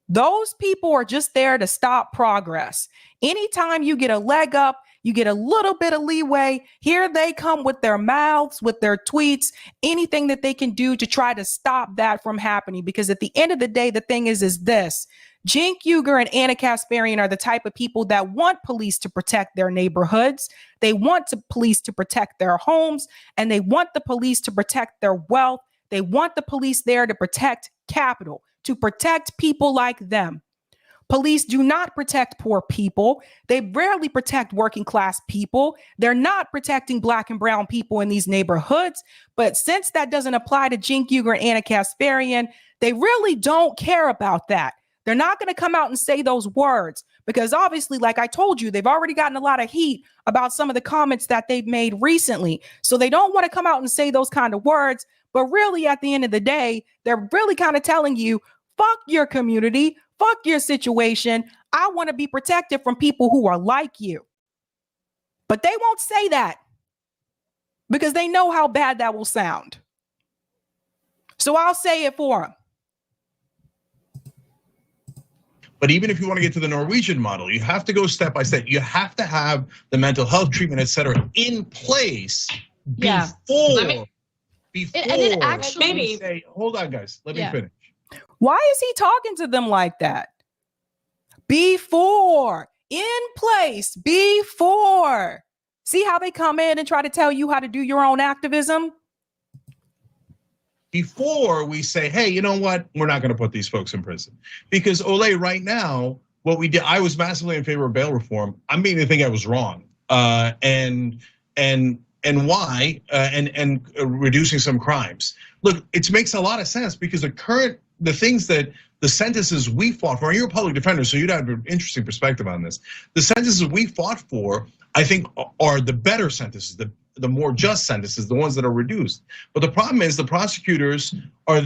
Those people are just there to stop progress. Anytime you get a leg up, you get a little bit of leeway, here they come with their mouths, with their tweets, anything that they can do to try to stop that from happening. Because at the end of the day, the thing is this: Cenk Uygur and Anna Kasparian are the type of people that want police to protect their neighborhoods. They want police to protect their homes, and they want the police to protect their wealth. They want the police there to protect capital, to protect people like them. Police do not protect poor people. They rarely protect working class people. They're not protecting Black and brown people in these neighborhoods. But since that doesn't apply to Cenk Uygur and Anna Kasparian, they really don't care about that. They're not going to come out and say those words because obviously, like I told you, they've already gotten a lot of heat about some of the comments that they've made recently. So they don't want to come out and say those kind of words. But really, at the end of the day, they're really kind of telling you, fuck your community, fuck your situation. I want to be protected from people who are like you. But they won't say that because they know how bad that will sound. So I'll say it for them. But even if you want to get to the Norwegian model, you have to go step by step. You have to have the mental health treatment, et cetera, in place before. And it actually say, hold on, guys, let me finish. Why is he talking to them like that? Before, in place, before. See how they come in and try to tell you how to do your own activism? Before we say, hey, you know what? We're not going to put these folks in prison. Because Ole, right now, what we did, I was massively in favor of bail reform. I'm beginning to think I was wrong. And why? And reducing some crimes. Look, it makes a lot of sense because the things that the sentences we fought for, you're a public defender, so you'd have an interesting perspective on this. The sentences we fought for, I think, are the better sentences, the more just sentences, the ones that are reduced. But the problem is the prosecutors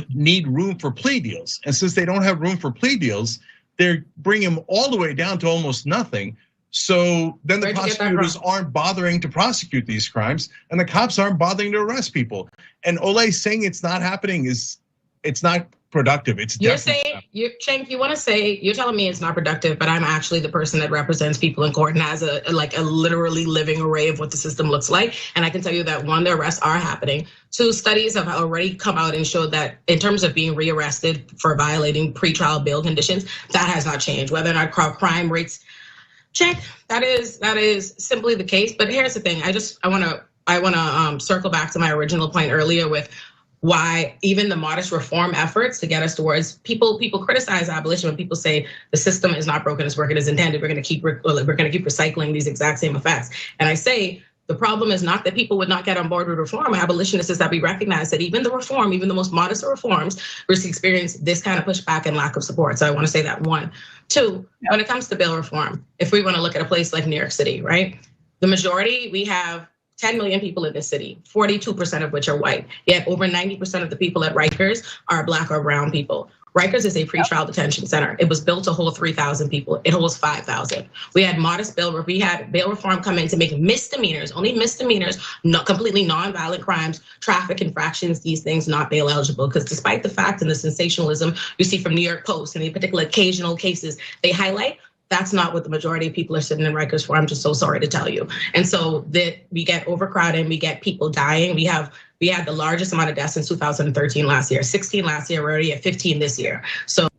need room for plea deals. And since they don't have room for plea deals, they're bringing them all the way down to almost nothing. So then the prosecutors aren't bothering to prosecute these crimes and the cops aren't bothering to arrest people. And Ole saying it's not happening it's not productive. It's You're definitely saying, Cenk, you want to say, you're telling me it's not productive, but I'm actually the person that represents people in court and has a literally living array of what the system looks like. And I can tell you that one, the arrests are happening. Two, studies have already come out and showed that in terms of being rearrested for violating pretrial bail conditions, that has not changed. Whether or not crime rates, Cenk, that is simply the case. But here's the thing, I wanna circle back to my original point earlier with why even the modest reform efforts to get us towards people criticize abolition when people say the system is not broken, it's working as intended. We're going to keep recycling these exact same effects. And I say the problem is not that people would not get on board with reform. Abolitionists is that we recognize that even the reform, even the most modest of reforms, risk experience this kind of pushback and lack of support. So I want to say that one. Two, when it comes to bail reform, if we want to look at a place like New York City, right? The majority, we have 10 million people in this city, 42% of which are white. Yet over 90% of the people at Rikers are Black or brown people. Rikers is a pretrial detention center. It was built to hold 3,000 people. It holds 5,000. We had bail reform come in to make misdemeanors, only misdemeanors, not completely non-violent crimes, traffic infractions, these things not bail eligible. Because despite the fact and the sensationalism you see from New York Post and the particular occasional cases they highlight, that's not what the majority of people are sitting in Rikers for. I'm just so sorry to tell you. And so that we get overcrowded, we get people dying. We had the largest amount of deaths in 2013 last year, 16 last year, we're already at 15 this year. So,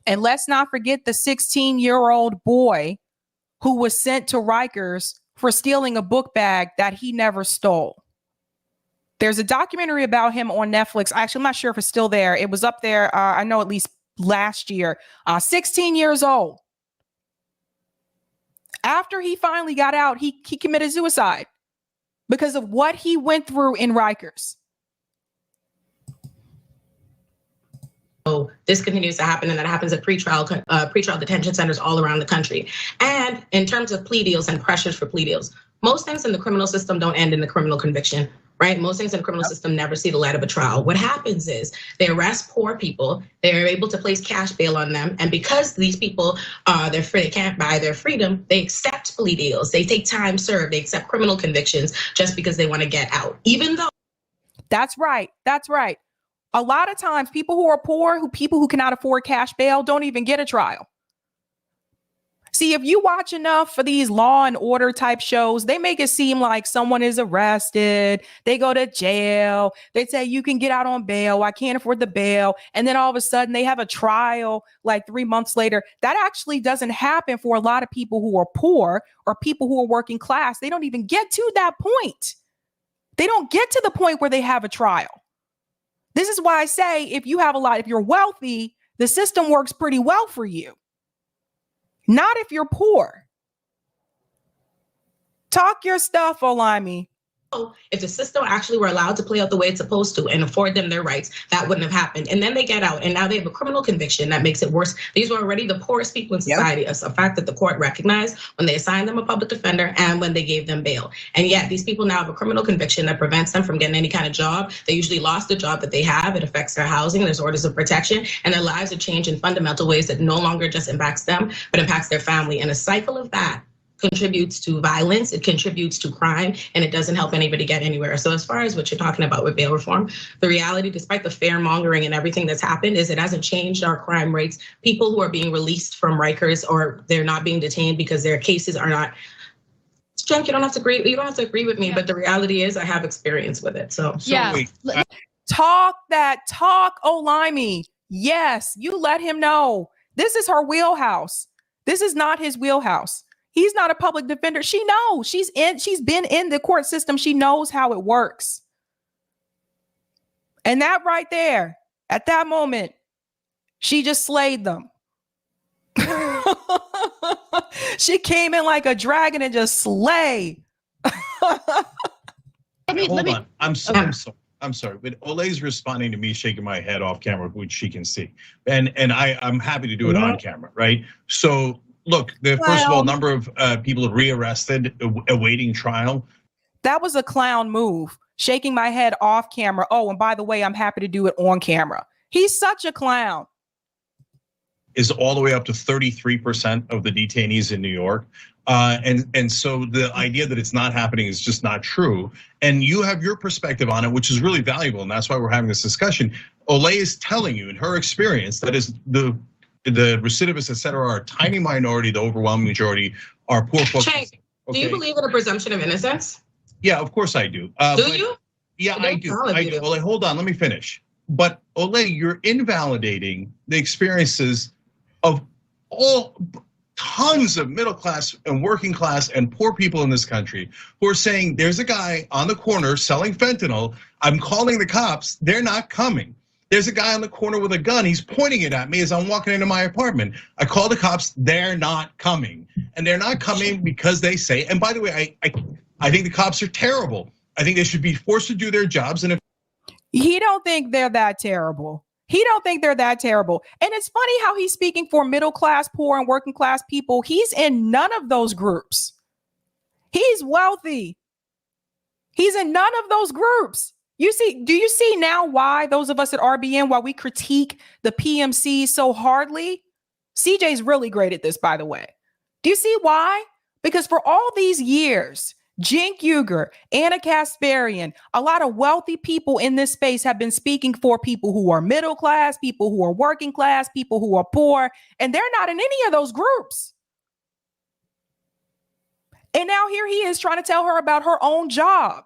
and let's not forget the 16-year-old boy who was sent to Rikers for stealing a book bag that he never stole. There's a documentary about him on Netflix. Actually, I'm not sure if it's still there. It was up there, I know at least last year, 16 years old. After he finally got out, he committed suicide because of what he went through in Rikers. So this continues to happen, and that happens at pretrial detention centers all around the country. And in terms of plea deals and pressures for plea deals, most things in the criminal system don't end in the criminal conviction, right? Most things in the criminal system never see the light of a trial. What happens is they arrest poor people, they are able to place cash bail on them, and because these people they're free, they can't buy their freedom, they accept plea deals, they take time served, they accept criminal convictions just because they want to get out, even though. That's right. A lot of times people who are poor, people who cannot afford cash bail don't even get a trial. See, if you watch enough for these Law and Order type shows, they make it seem like someone is arrested, they go to jail, they say you can get out on bail, I can't afford the bail, and then all of a sudden they have a trial like 3 months later. That actually doesn't happen for a lot of people who are poor or people who are working class. They don't even get to that point. They don't get to the point where they have a trial. This is why I say if you're wealthy, the system works pretty well for you. Not if you're poor. Talk your stuff, Olayemi. If the system actually were allowed to play out the way it's supposed to and afford them their rights, that wouldn't have happened. And then they get out and now they have a criminal conviction that makes it worse. These were already the poorest people in society. It's a fact that the court recognized when they assigned them a public defender and when they gave them bail. And yet these people now have a criminal conviction that prevents them from getting any kind of job. They usually lost the job that they have. It affects their housing. There's orders of protection and their lives are changed in fundamental ways that no longer just impacts them, but impacts their family. And a cycle of that contributes to violence, it contributes to crime, and it doesn't help anybody get anywhere. So as far as what you're talking about with bail reform, the reality, despite the fear mongering and everything that's happened, is it hasn't changed our crime rates. People who are being released from Rikers or they're not being detained because their cases are not. Cenk, you don't have to agree with me, but the reality is I have experience with it. So yeah. Talk, Olayemi. Yes, you let him know. This is her wheelhouse. This is not his wheelhouse. He's not a public defender. She knows. She's been in the court system. She knows how it works. And that right there, at that moment, she just slayed them. She came in like a dragon and just slay. Hold on. I'm sorry. But Olay's responding to me shaking my head off camera, which she can see. And I'm happy to do it on camera, right? So look, first of all, number of people rearrested awaiting trial. That was a clown move, shaking my head off camera. Oh, and by the way, I'm happy to do it on camera. He's such a clown. is all the way up to 33% of the detainees in New York. And so the idea that it's not happening is just not true. And you have your perspective on it, which is really valuable, and that's why we're having this discussion. Olay is telling you in her experience that is the recidivists, et cetera, are a tiny minority. The overwhelming majority are poor folks. Cenk, do you believe in a presumption of innocence? Yeah, of course I do. Do you? Yeah, I do. Olay, hold on, let me finish. But Olay, you're invalidating the experiences of all tons of middle class and working class and poor people in this country who are saying there's a guy on the corner selling fentanyl. I'm calling the cops. They're not coming. There's a guy on the corner with a gun. He's pointing it at me as I'm walking into my apartment. I call the cops. They're not coming. And they're not coming because they say, and by the way, I think the cops are terrible. I think they should be forced to do their jobs. And if he don't think they're that terrible. He don't think they're that terrible. And it's funny how he's speaking for middle class, poor, and working class people. He's in none of those groups. He's wealthy. He's in none of those groups. You see, do you see now why those of us at RBN, why we critique the PMC so hardly? CJ's really great at this, by the way. Do you see why? Because for all these years, Cenk Uygur, Anna Kasparian, a lot of wealthy people in this space have been speaking for people who are middle class, people who are working class, people who are poor, and they're not in any of those groups. And now here he is trying to tell her about her own job.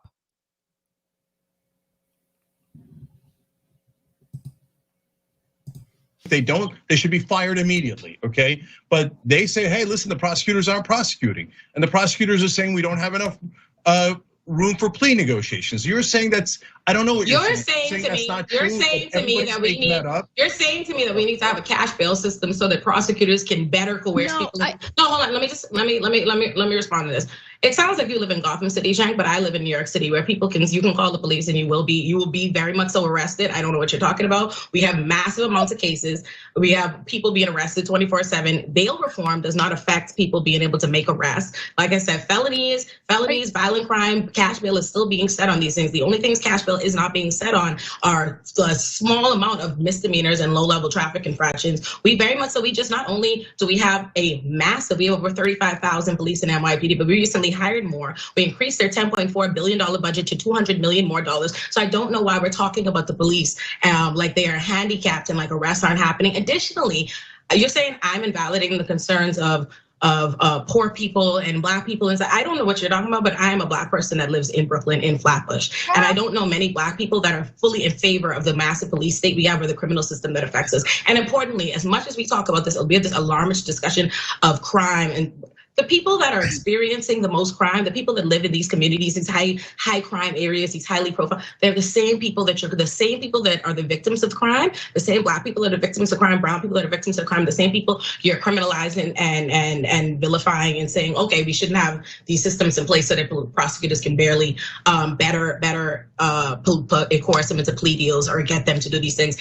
they don't, they should be fired immediately, okay? But they say, hey, listen, the prosecutors aren't prosecuting. And the prosecutors are saying we don't have enough room for plea negotiations. You're saying that's, I don't know what you're saying. You're saying to me that we need to have a cash bail system so that prosecutors can better coerce people. No, hold on. Let me respond to this. It sounds like you live in Gotham City, Cenk, but I live in New York City, where you can call the police and you will be very much so arrested. I don't know what you're talking about. We have massive amounts of cases. We have people being arrested 24/7. Bail reform does not affect people being able to make arrests. Like I said, felonies, violent crime, cash bail is still being set on these things. The only things cash bail is not being set on are a small amount of misdemeanors and low-level traffic infractions. We just not only do we have we have over 35,000 police in NYPD, but we recently hired more. We increased their $10.4 billion budget to $200 million more. So I don't know why we're talking about the police like they are handicapped and like arrests aren't happening. Additionally, you're saying I'm invalidating the concerns of poor people and Black people. And I don't know what you're talking about, but I am a Black person that lives in Brooklyn in Flatbush. And I don't know many Black people that are fully in favor of the massive police state we have or the criminal system that affects us. And importantly, as much as we talk about this, albeit this alarmist discussion of crime, and the people that are experiencing the most crime, the people that live in these communities, these high crime areas, these highly profile, they're the same people that are the victims of crime, the same Black people that are victims of crime, brown people that are victims of crime, the same people you're criminalizing and vilifying and saying, okay, we shouldn't have these systems in place so that prosecutors can barely better coerce them into plea deals or get them to do these things.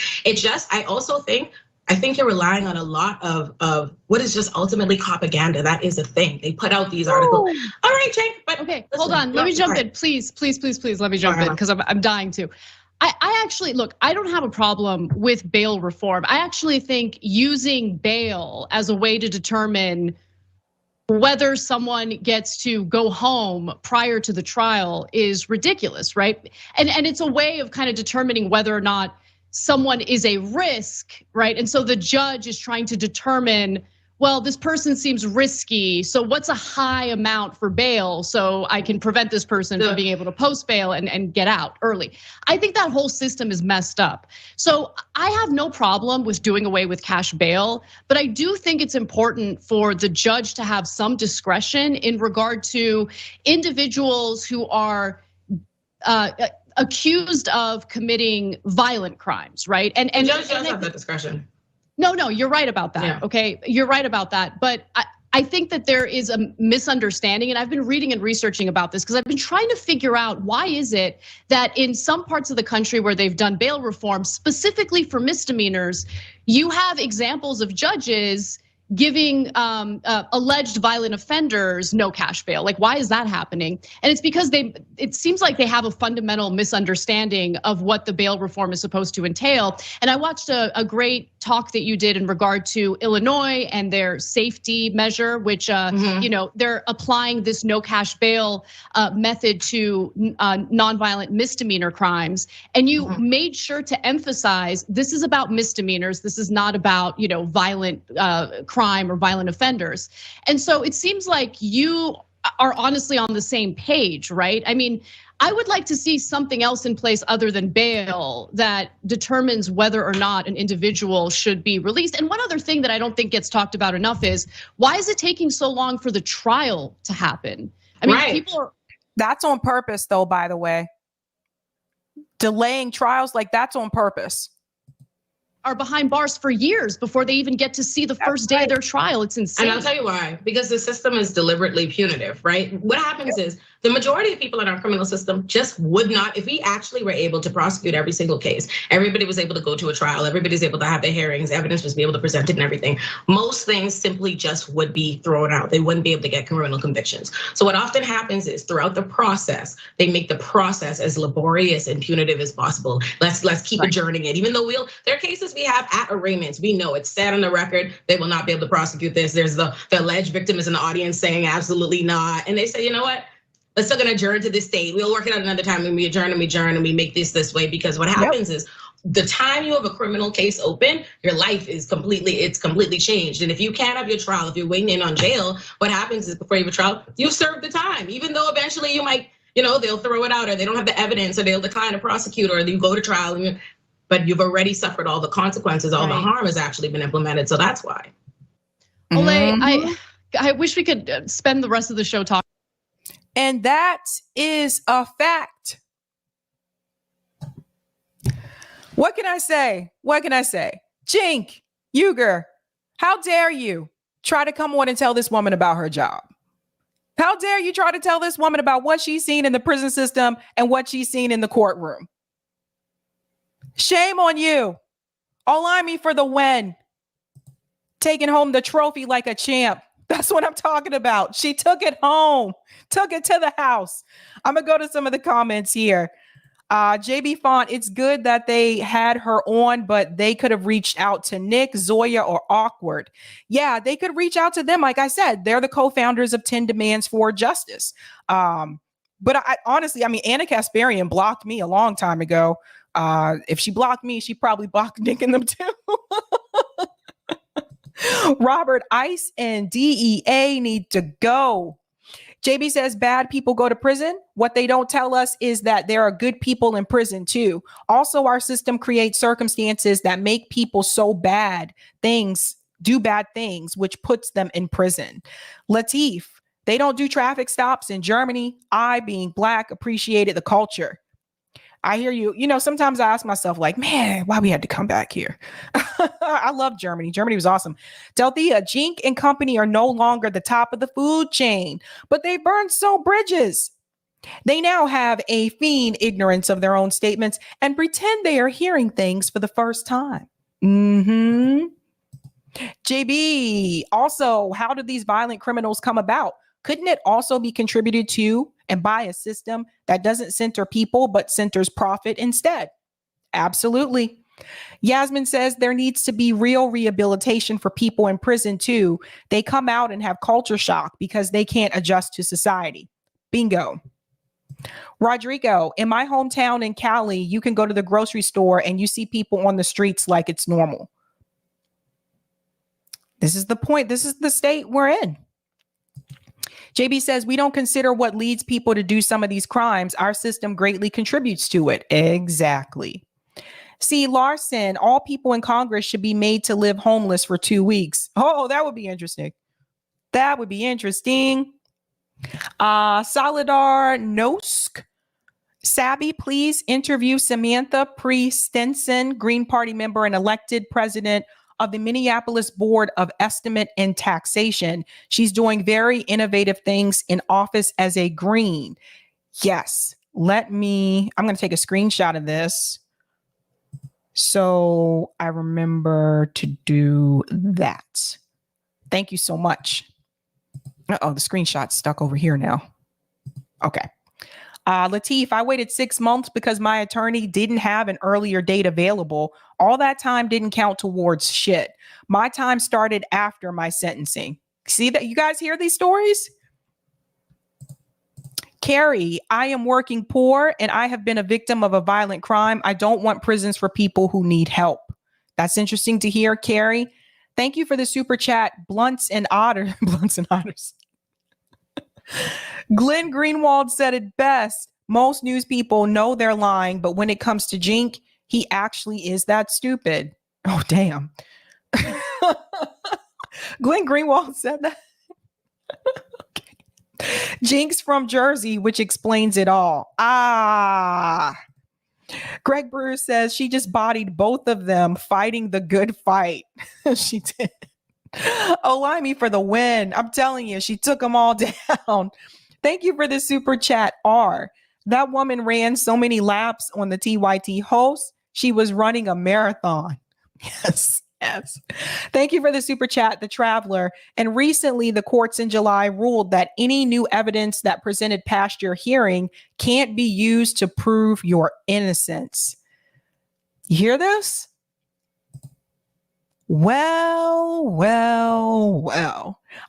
I think you're relying on a lot of what is just ultimately propaganda. That is a thing. They put out these articles. All right, Cenk, but okay, hold on. Let me jump in, please. Let me jump in because I'm dying to. I actually, look, I don't have a problem with bail reform. I actually think using bail as a way to determine whether someone gets to go home prior to the trial is ridiculous, right? And it's a way of kind of determining whether or not someone is a risk, right? And so the judge is trying to determine, well, this person seems risky, so what's a high amount for bail so I can prevent this person from being able to post bail and get out early. I think that whole system is messed up. So I have no problem with doing away with cash bail, but I do think it's important for the judge to have some discretion in regard to individuals who are accused of committing violent crimes, right? And the judge does have that discretion. No, you're right about that. Yeah. Okay, you're right about that. But I think that there is a misunderstanding, and I've been reading and researching about this because I've been trying to figure out why is it that in some parts of the country where they've done bail reform, specifically for misdemeanors, you have examples of judges giving alleged violent offenders no cash bail. Like, why is that happening? And it's because it seems like they have a fundamental misunderstanding of what the bail reform is supposed to entail. And I watched a great talk that you did in regard to Illinois and their safety measure, which they're applying this no cash bail method to nonviolent misdemeanor crimes. And you made sure to emphasize this is about misdemeanors. This is not about violent crime or violent offenders. And so it seems like you are honestly on the same page, right? I mean, I would like to see something else in place other than bail that determines whether or not an individual should be released. And one other thing that I don't think gets talked about enough is, why is it taking so long for the trial to happen? I mean, people are. That's on purpose, though, by the way. Delaying trials, like, that's on purpose. Are behind bars for years before they even get to see the first day of their trial. It's insane. And I'll tell you why, because the system is deliberately punitive, right? What happens is the majority of people in our criminal system just would not, if we actually were able to prosecute every single case, everybody was able to go to a trial, everybody's able to have their hearings, evidence was be able to present it and everything. Most things simply just would be thrown out. They wouldn't be able to get criminal convictions. So what often happens is throughout the process, they make the process as laborious and punitive as possible. Let's keep adjourning it, even though there are cases we have at arraignments. We know it's said on the record, they will not be able to prosecute this. There's the alleged victim is in the audience saying absolutely not. And they say, you know what? Let's still gonna adjourn to this date. We'll work it out another time and we adjourn and we make this way. Because what happens is the time you have a criminal case open, your life is completely changed. And if you can't have your trial, if you're waiting in on jail, what happens is before you have a trial, you serve the time, even though eventually you might, they'll throw it out or they don't have the evidence or they'll decline to prosecute or you go to trial but you've already suffered all the consequences, all the harm has actually been implemented. So that's why. Olay, I wish we could spend the rest of the show talking. And that is a fact. What can I say? Cenk Uygur, how dare you try to come on and tell this woman about her job? How dare you try to tell this woman about what she's seen in the prison system and what she's seen in the courtroom? Shame on you. Olayemi for the win. Taking home the trophy like a champ. That's what I'm talking about. She took it home, took it to the house. I'm gonna go to some of the comments here. JB Font, it's good that they had her on, but they could have reached out to Nick, Zoya, or Awkward. Yeah, they could reach out to them. Like I said, they're the co-founders of 10 Demands for Justice. But I honestly, Anna Kasparian blocked me a long time ago. If she blocked me, she probably blocked Nick and them too. Robert, ICE and DEA need to go. JB says bad people go to prison. What they don't tell us is that there are good people in prison too. Also, our system creates circumstances that make people so bad things, do bad things, which puts them in prison. Latif, they don't do traffic stops in Germany. I, being Black, appreciated the culture. I hear you. Sometimes I ask myself, like, man, why we had to come back here? I love Germany. Germany was awesome. Delthea, Cenk and company are no longer the top of the food chain, but they burned so bridges. They now have a fiend ignorance of their own statements and pretend they are hearing things for the first time. JB, also, how did these violent criminals come about? Couldn't it also be contributed to and by a system that doesn't center people, but centers profit instead? Absolutely. Yasmin says there needs to be real rehabilitation for people in prison too. They come out and have culture shock because they can't adjust to society. Bingo. Rodrigo, in my hometown in Cali, you can go to the grocery store and you see people on the streets like it's normal. This is the point. This is the state we're in. JB says, we don't consider what leads people to do some of these crimes. Our system greatly contributes to it. Exactly. See, Larson, all people in Congress should be made to live homeless for 2 weeks. Oh, that would be interesting. That would be interesting. Solidar Nosk. Sabby, please interview Samantha Pre-Stenson, Green Party member and elected president of the Minneapolis Board of Estimate and Taxation. She's doing very innovative things in office as a Green. Yes, I'm going to take a screenshot of this so I remember to do that. Thank you so much. Uh-oh, the screenshot's stuck over here now. Okay. Lateef, I waited 6 months because my attorney didn't have an earlier date available. All that time didn't count towards shit. My time started after my sentencing. See that? You guys hear these stories? Carrie, I am working poor and I have been a victim of a violent crime. I don't want prisons for people who need help. That's interesting to hear, Carrie. Thank you for the super chat. Blunts and otters. Glenn Greenwald said it best. Most news people know they're lying, but when it comes to Cenk, he actually is that stupid. Oh, damn. Glenn Greenwald said that. Okay. Cenk's from Jersey, which explains it all. Greg Brewer says she just bodied both of them fighting the good fight. She did. Olayemi for the win. I'm telling you, she took them all down. Thank you for the super chat, R. That woman ran so many laps on the TYT host. She was running a marathon. Yes. Yes. Thank you for the super chat, The Traveler. And recently, the courts in July ruled that any new evidence that presented past your hearing can't be used to prove your innocence. You hear this? Well.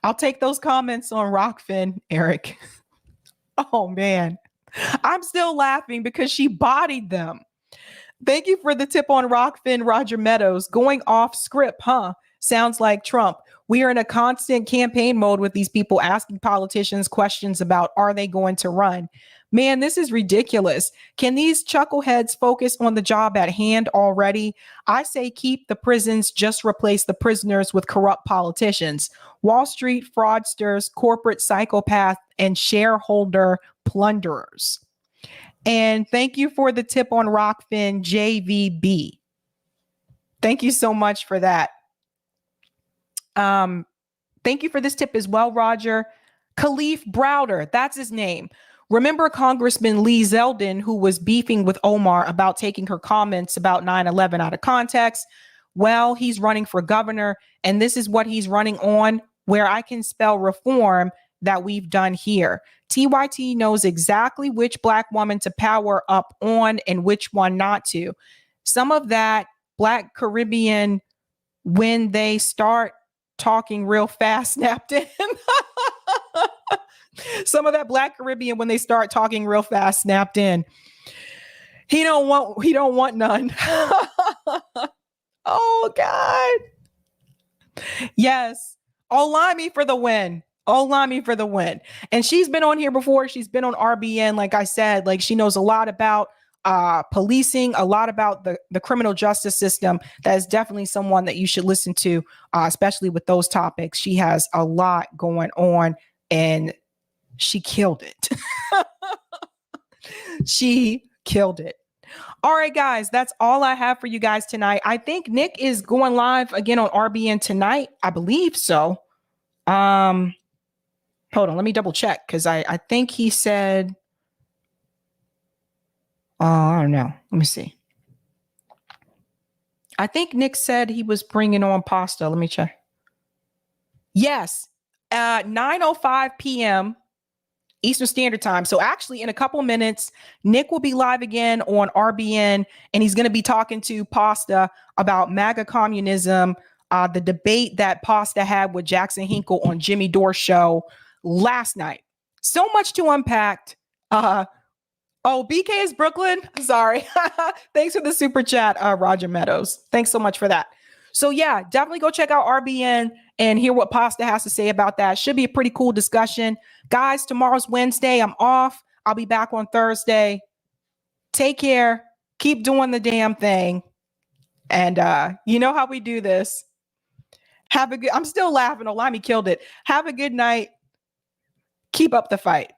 I'll take those comments on Rockfin, Eric. Oh, man. I'm still laughing because she bodied them. Thank you for the tip on Rockfin, Roger Meadows. Going off script, huh? Sounds like Trump. We are in a constant campaign mode with these people asking politicians questions about are they going to run? Man, this is ridiculous. Can these chuckleheads focus on the job at hand already? I say keep the prisons, just replace the prisoners with corrupt politicians, Wall Street fraudsters, corporate psychopaths, and shareholder plunderers. And thank you for the tip on Rockfin, JVB. Thank you so much for that. Thank you for this tip as well, Roger. Khalif Browder, that's his name. Remember Congressman Lee Zeldin, who was beefing with Omar about taking her comments about 9/11 out of context? Well, he's running for governor, and this is what he's running on, where I can spell reform that we've done here. TYT knows exactly which Black woman to power up on and which one not to. Some of that Black Caribbean, when they start talking real fast, snapped in. Some of that Black Caribbean, when they start talking real fast, snapped in. He don't want none. Oh, God. Yes. Olayemi for the win. Olayemi for the win. And she's been on here before. She's been on RBN. Like I said, like she knows a lot about policing, a lot about the criminal justice system. That is definitely someone that you should listen to, especially with those topics. She has a lot going on and she killed it. She killed it. All right, guys, that's all I have for you guys tonight. I think Nick is going live again on RBN tonight. I believe so. Hold on, let me double check because I think he said, I don't know. Let me see. I think Nick said he was bringing on pasta. Let me check. Yes, 9:05 p.m. Eastern Standard Time. So actually in a couple of minutes, Nick will be live again on RBN and he's going to be talking to Pasta about MAGA communism, the debate that Pasta had with Jackson Hinkle on Jimmy Dore's show last night. So much to unpack. BK is Brooklyn. Sorry. Thanks for the super chat, Roger Meadows. Thanks so much for that. So yeah, definitely go check out RBN and hear what Pasta has to say about that. Should be a pretty cool discussion. Guys, tomorrow's Wednesday. I'm off. I'll be back on Thursday. Take care. Keep doing the damn thing. And you know how we do this. I'm still laughing. Olayemi killed it. Have a good night. Keep up the fight.